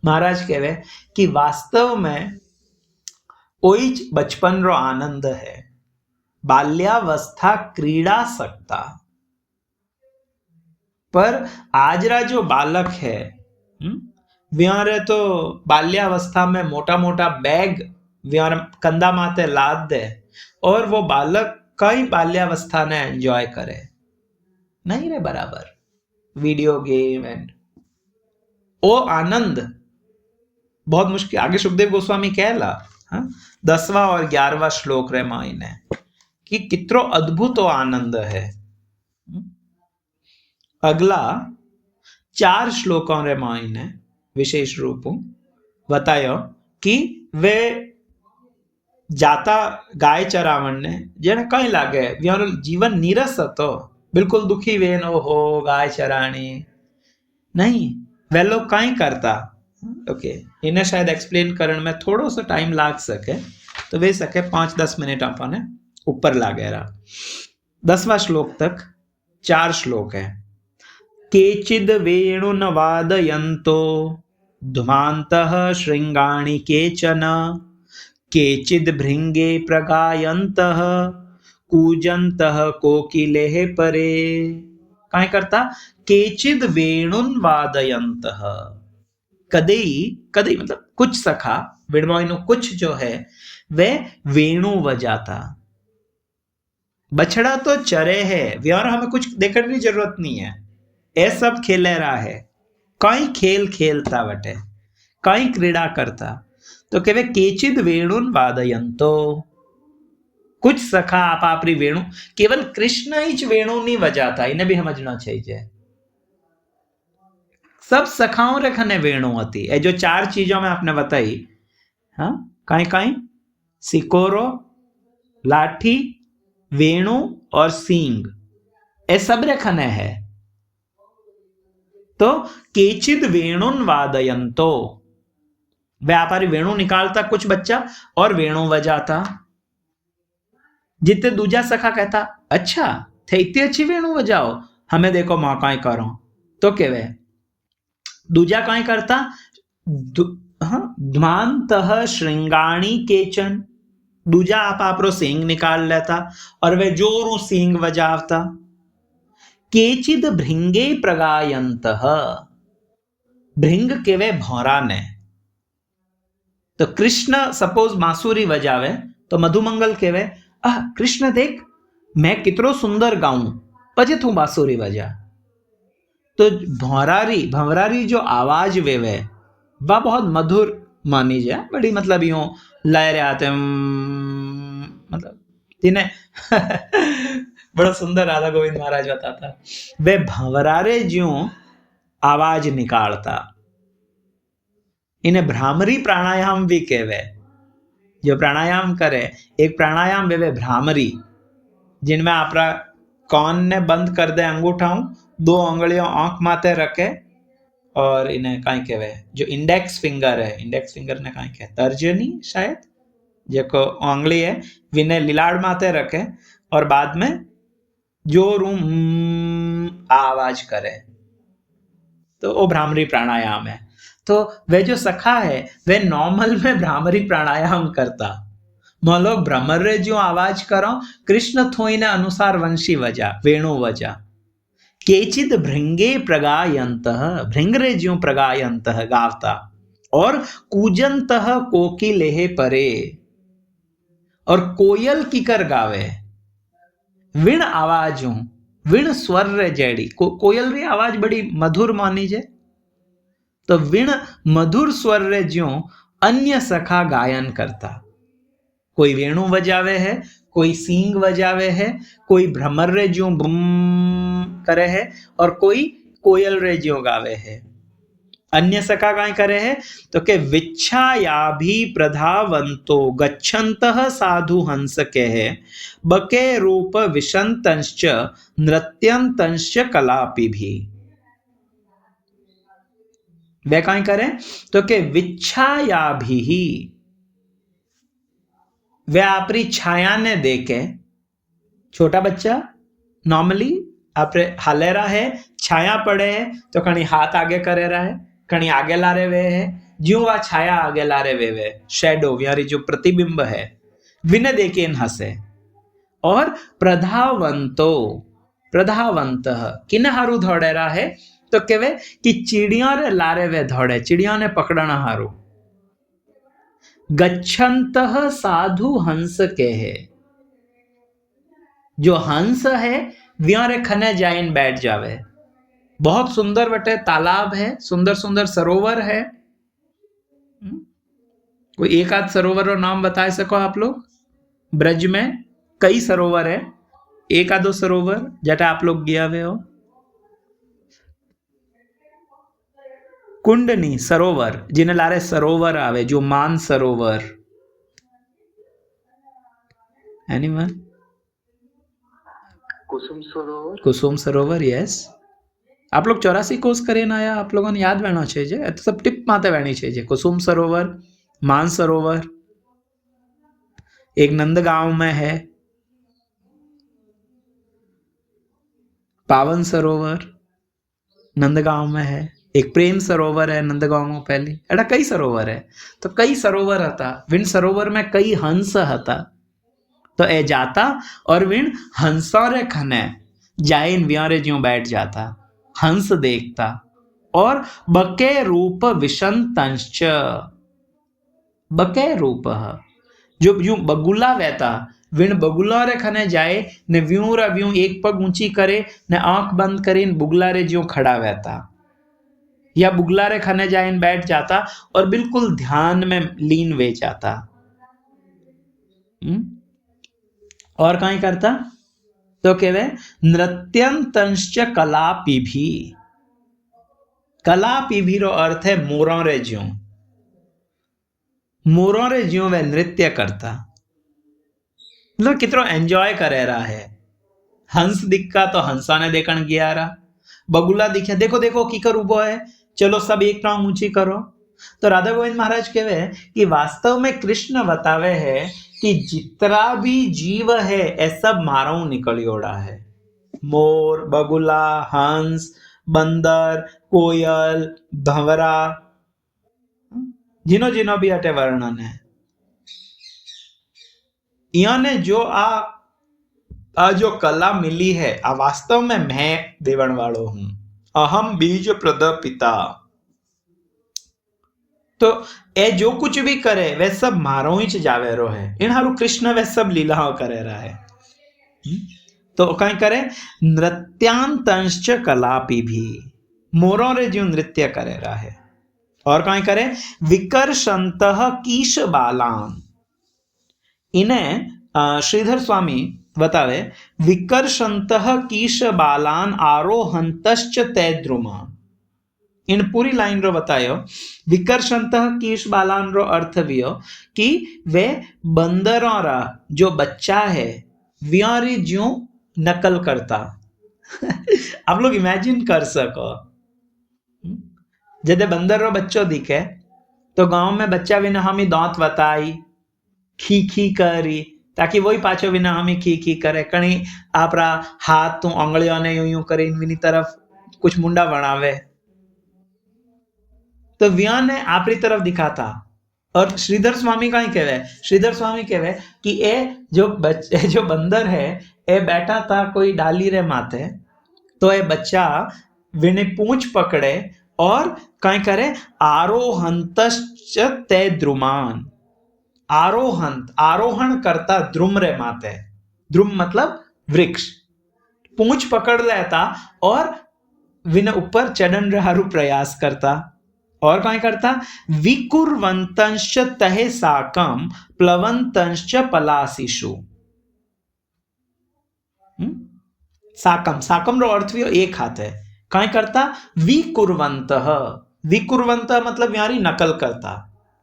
महाराज कहवे कि वास्तव में ओई बचपन रो आनंद है, बाल्यावस्था क्रीड़ा सकता। पर आजरा जो बालक है व्यारे तो बाल्यावस्था में मोटा मोटा बैग व्यार कंधा माते लाद दे और वो बालक कई बाल्यावस्था ने एंजॉय करे नहीं रे बराबर, वीडियो गेम एंड ओ आनंद बहुत मुश्किल। आगे सुखदेव गोस्वामी कहला 10वां और 11वां श्लोक रे मायने कि कितरो अद्भुत आनंद है। अगला 4 श्लोकों रे मायने विशेष रूप बतायो कि वे જાતા ગાય ચરાવણને જેને કઈ લાગે વ્યારો જીવન નીરસ હતો, બિલકુલ દુખી વેન, ઓહો ગાય ચરાણી नहीं, वे लोग कहीं करता। ओके, इन्हें शायद एक्सप्लेन करने में थोड़ा सा टाइम लाग सके, तो वे सके 5-10 मिनट अपने ऊपर लागे रहा। 10वां श्लोक तक 4 श्लोक है। केचिद वेणुन वादयन्तो ध्मान्तः श्रृंगाणि केचन, केचिद भृंगे प्रगायन्तः कूजन्तः कोकिलेः परे। काय करता? केचिद वेणुन वादयन्तः, कदई कदई मतलब कुछ सखा, वेणुओं कुछ जो है वे वेणु बजाता। बछड़ा तो चरे है, व्यार हमें कुछ देखने की जरूरत नहीं है, ये सब खेले रहा है, कई खेल खेलता बटे, कई क्रीड़ा करता। तो कहवे केचिद वेणुन वादयंतो, कुछ सखा आप आपरी वेणु, केवल कृष्ण ही वेणु नहीं बजाता, इन्हें भी समझना चाहिए। सब सखाओं रे खने वेणु होती है। जो 4 चीजों में आपने बताई, हाँ, कहीं कहीं सिकोरो, लाठी, वेणु और सींग, ये सब रे खने है। तो केचिद वेणुन वादयंतो, व्यापारी वेणु निकालता कुछ बच्चा और वेणु बजाता। जितने दूजा सखा कहता अच्छा थे इतनी अच्छी वेणु बजाओ, हमें देखो माँ काई करो, तो केवे दूजा काई करता ध्मान्तः श्रृंगाणि केचन, दूजा आप आपरो सींग निकाल लेता और वे जोरू सींग बजावता। केचिद भृंगे प्रगायन्तः, भृंग केवे भौरा ने। तो कृष्ण सपोज बांसुरी बजावे तो मधुमंगल केवे कृष्ण देख मैं कितरो सुंदर गाऊं, पजे तू बांसुरी बजा। तो भंवरारी जो आवाज वेवे वह बहुत मधुर मानी जाए, बड़ी मतलब यूं लय रहे आते मतलब जिन्हें बड़ा सुंदर राधा गोविंद महाराज बताता, वे भंवरारे ज्यों आवाज निकालता। इन्हें भ्रामरी प्राणायाम भी कहवे। जो प्राणायाम करे, एक प्राणायाम वे भ्रामरी, जिनमें आपरा कान ने बंद कर दे अंगूठाऊं, 2 उंगलियों आंख माथे रखे और इन्हें कहीं कहवे जो इंडेक्स फिंगर है, इंडेक्स फिंगर ने कहीं कहे तर्जनी शायद, जो को उंगली है विने लीलाड़ माथे रखे और बाद में जोरू आवाज करे, तो वो भ्रामरी प्राणायाम है। तो वे जो सखा है वे नॉर्मल में भ्रामरी प्राणायाम करता। लोग भ्रमर रे जो आवाज करो, कृष्ण थोई ने अनुसार वंशी वजा, वेणु वजा। केचिद भृंगे प्रगायन्तः, भृंग रे ज्यों प्रगायन्तः गावता, और कूजन्तः कोकिलेः परे, और कोयल किकर गावे विण आवाजों, विण स्वर रे जेड़ी कोयल री आवाज बड़ी मधुर मानी जे, तो विण मधुर स्वर रे ज्यों अन्य सखा गायन करता। कोई वेणु बजावे है, कोई सींग बजावे है, कोई भ्रमर रे ज्यों बुम करे है और कोई कोयल रे ज्यों गावे है। अन्य सखा काय करे है तो के विच्छाया भी प्रधावंतो गच्छन्तः साधु हंस के है बके रूप विशंतंश्च नृत्यंतंश्च कलापि भी। वे काय करे तो के विच्छाया भी ही, वे आपरी छाया ने देखे। छोटा बच्चा नॉर्मली आपरे हाले रहा है, छाया पड़े है तो कहीं हाथ आगे करे रहा है, कहीं आगे ला रहे वे है, ज्यों वह छाया आगे ला रहे वे शेडो यानी जो प्रतिबिंब है विने देखे इन हंसे। और प्रधावंतो, प्रधावंत किन हारू धोड़े रहा है तो केवे कि चिड़िया रे लारे वे धोड़े, चिड़िया ने पकड़ना हारू। गच्छन्तः साधु हंस के है, जो हंस है व्यारे खने जाइन बैठ जावे। बहुत सुंदर बटे तालाब है, सुंदर सुंदर सरोवर है। कोई एक आध सरोवर और नाम बता सको आप लोग? ब्रज में कई सरोवर है, एक आधो सरोवर जटा आप लोग गया हुए हो। कुंडनी सरोवर जिन्हें लारे सरोवर आवे, जो मान सरोवर, एनीवन? कुसुम सरोवर। कुसुम सरोवर, यस। आप लोग 84 कोर्स करे ना, या आप लोगों ने याद वेणो छे जे तो सब टिप माते वेणी छे जे कुसुम सरोवर, मान सरोवर, एक नंदगांव में है, पावन सरोवर नंदगांव में है, एक प्रेम सरोवर है नंदगांव में पहली, एड़ा कई सरोवर है। तो कई सरोवर हता, विण सरोवर में कई हंस हता। तो ए जाता और विण हंसा रे खने जाइन व्यारे ज्यों बैठ जाता, हंस देखता और बके रूप विशंतंश्च, बके रूप जो यूं बगुला वहता, विण बगुला रे खने जाए ने व्यूं रा व्यूं एक पग ऊंची करे ने आंख बंद करे बुगला रे ज्यों खड़ा वहता, या बुगला रे खने जाए बैठ जाता और बिल्कुल ध्यान में लीन वे जाता। और कहीं करता तो केवे नृत्यंतंश्च कलापी भी, कलापी भी रो अर्थ है मोरों रे ज्यों, मोरों रे ज्यों वे नृत्य करता, मतलब कितनो एंजॉय करे रहा है। हंस दिखा तो हंसा ने देखण गया रहा, बगुला दिखा देखो देखो की कर उबो है, चलो सब एक टांग ऊंची करो। तो राधा गोविंद महाराज कहवे कि वास्तव में कृष्ण बतावे है कि जितना भी जीव है ये सब मारो निकलियोड़ा है, मोर, बगुला, हंस, बंदर, कोयल, भंवरा, जिनो जिनो भी अटे वर्णन है। याने जो आ जो कला मिली है आ वास्तव में मैं देवण वालो हूं, अहम बीज प्रद पिता। तो ए जो कुछ भी करे वह सब मारो ही जावेरो है, इन हारू कृष्ण वह सब लीलाओं करे रहा है। तो कहीं करे नृत्यांतंश्च कलापी भी, मोरों रे जो नृत्य करे रहा है। और कहीं करे विकर्षंतः कीश बालान, इन्हें श्रीधर स्वामी बतावे विकर्षंतः कीश बालान आरोहंतश्च तैद्रुमान। इन पूरी लाइन रो बतायो विकर्षंतः कीश बालान रो अर्थ भी हो कि वे बंदरों रा जो बच्चा है व्यारी ज्यों नकल करता। आप लोग इमेजिन कर सको, जब बंदर रो बच्चो दिखे तो गांव में बच्चा विना हमी दांत बताई खी खी करी, ताकि वही पाछो विना हमी खी खी करे, कणी आपरा हाथ तू आंगलियों ने यूं यूं करे इनकी तरफ कुछ मुंडा बनावे, तो व्या ने आपरी तरफ दिखाता। और श्रीधर स्वामी का ही कहवे, श्रीधर स्वामी कहवे कि ए जो बंदर है ए बैठा था कोई डाली रे माथे, तो ए बच्चा विने पूंछ पकड़े और कहीं करे आरोहंतश्च ते द्रुमान, आरोहंत आरोहण करता द्रुम रे माथे, द्रुम मतलब वृक्ष, पूंछ पकड़ लेता और विने ऊपर चढ़न रहारू प्रयास करता। और कहीं करता विकुर्वंतंश्च तहे साकम प्लवंतंश्च पलासिषु। साकम, साकम रो अर्थ भी एक हाथ है। कहीं करता विकुर्वंतः, विकुर्वंतः मतलब यारी नकल करता,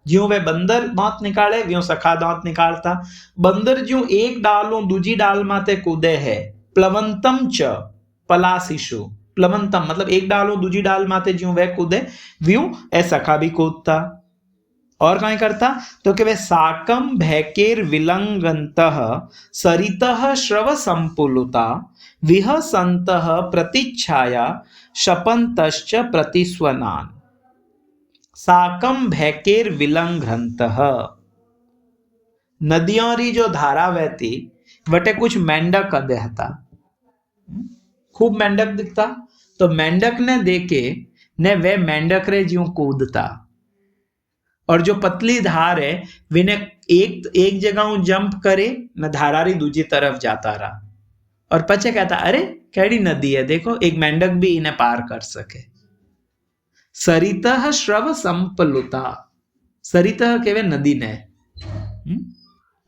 ज्यों वे बंदर दांत निकाले व्यों सखा दांत निकालता। बंदर ज्यों एक डालों दूजी डाल माते कूदे है, प्लवंतम च पलासिषु, प्लवंतम मतलब एक डालो दूजी डाल माते ज्यों वह कूदे व्यों ए सखा भी कूदता। और कहीं करता तो कि वे साकम भैकेर विलंगंतः सरितः श्रव संपुलुता विहसंतः प्रतिच्छाया शपंतश्च प्रतिस्वनान। साकम भैकेर विलंघंतः, नदियों री जो धारा बहती वटे कुछ मेंढक देहता, खूब मेंढक दिखता, तो मेंढक ने देखे ने वे मेंढक रे ज्यों कूदता, और जो पतली धार है विने एक जगह जंप करे न धारा री दूजी तरफ जाता रहा, और पचे कहता अरे कैडी नदी है देखो, एक मेंढक भी इन्हें पार कर सके। सरितः श्रव संपलुता, सरितः केवे नदी ने,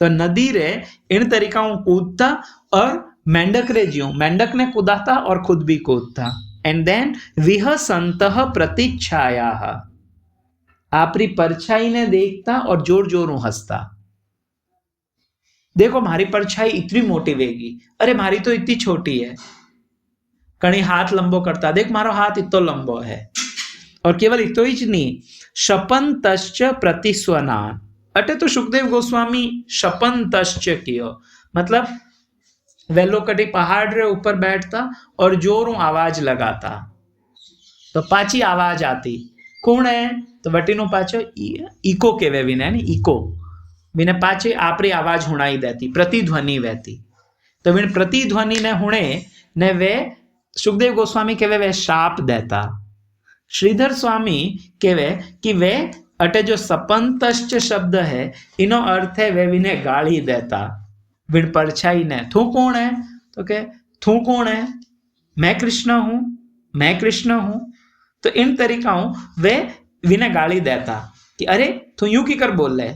तो नदी रे इन तरीकाओं कूदता और मेंढक रे ज्यों मेंढक ने कूदाता और खुद भी कूदता। एंड देन विहसंतः प्रतिच्छाया, आपरी परछाई ने देखता और जोर जोर हंसता। देखो मारी परछाई इतनी मोटी वेगी, अरे मारी तो इतनी छोटी है। कणी हाथ लंबो करता, देख मारो हाथ इतो लंबो है। और केवल इतो ही ज नहीं, शपन तश्च प्रतिस्वना, अटे तो सुखदेव गोस्वामी शपन तश्च कियो, मतलब वेलो कटी पहाड़ रे ऊपर बैठता और जोरों आवाज लगाता, तो पाची आवाज आती। कौन है? तो वटीनो पाचो इको केवे विने, इको विने पाचे आपरी आवाज हुणाई देती, प्रतिध्वनि वहती। तो विन प्रतिध्वनि ने हुणे ने वे सुखदेव गोस्वामी केवे वे शाप देता। श्रीधर स्वामी केवे कि वे अटे जो सपंतश्च शब्द है इनो अर्थ है वे विने गाली देता। विन परछाई ने थू कौन है? तो के थू कौन है? मैं कृष्ण हूं, मैं कृष्ण हूं। तो इन तरीकाओं वे विने गाली देता कि अरे तू यूं की कर बोल रहे,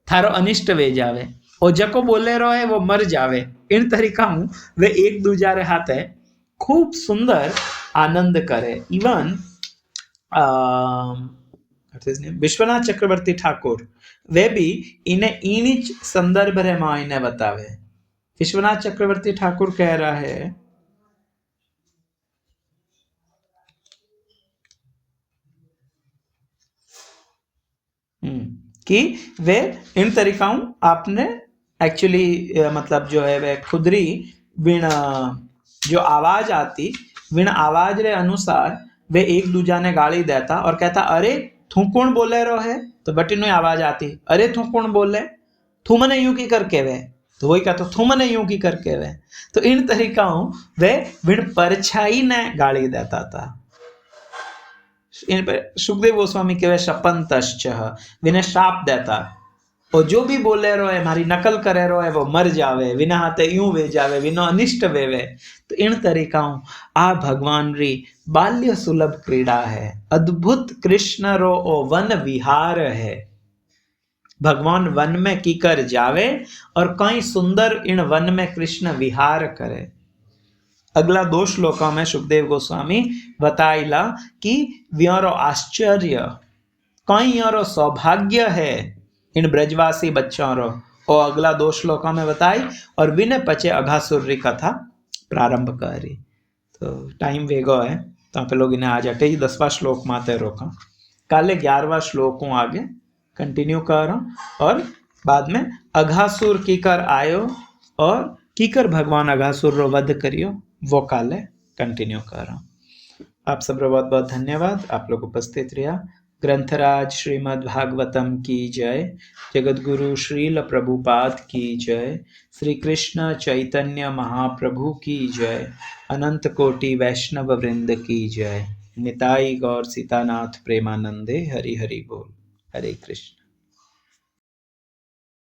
थारो अनिष्ट वे जावे, और जको बोले रहो है वो मर जावे। इन तरीकाओं वे एक दूसरे हाथे खूब सुंदर आनंद करे। इवन विश्वनाथ चक्रवर्ती ठाकुर वे भी इन्हें इन्हीं संदर्भ रे मां इन्हें बतावे। विश्वनाथ चक्रवर्ती ठाकुर कह रहा है कि वे इन तरीकाओं आपने एक्चुअली मतलब जो है वे खुदरी बिन जो आवाज आती, बिन आवाज रे अनुसार वे एक दूजा ने गाली देता और कहता अरे थू कौन बोले रो है? तो बटिनो आवाज आती, अरे थू कौन बोले, थू मने यूं की करके वे, तो वही कहता थू मने यूं की करके वे। तो इन तरीकाओं वे बिन परछाई ने गाली देता था। इन पर सुखदेव गोस्वामी केवे शपंतश्च, विने शाप देता, और जो भी बोले रो है मारी नकल करे रो है वो मर जावे, विना हाथे यूं वे जावे, विनो अनिष्ट वेवे। तो इन तरीकाओं आ भगवान री बाल्य सुलभ क्रीड़ा है, अद्भुत कृष्ण रो ओ वन विहार है। भगवान वन में की कर जावे और कई सुंदर इन वन में कृष्ण विहार करे। अगला 2 श्लोकों में सुखदेव गोस्वामी बताइला कि व्यारो आश्चर्य कई यारो सौभाग्य है इन ब्रजवासी बच्चों रो, और अगला 2 श्लोकों में बताई और विने पचे अघासुर री कथा प्रारंभ करी। तो टाइम वेगो है तो आप लोग इन्हें आज अटे ही 10वां श्लोक माते रोका, काले 11वां श्लोकों आगे कंटिन्यू करो, और बाद में अघासुर कीकर आयो और कीकर भगवान अघासुर रो वध करियो, वो काले कंटिन्यू करो। आप सब बहुत बहुत धन्यवाद, आप लोग उपस्थित रहा। ग्रंथराज श्रीमद् भागवतम की जय, जगतगुरु श्रील प्रभुपाद की जय, श्री कृष्ण चैतन्य महाप्रभु की जय, अनंत कोटि वैष्णव वृंद की जय। निताई गौर सीतानाथ प्रेमानंदे, हरि हरि बोल। हरे कृष्ण।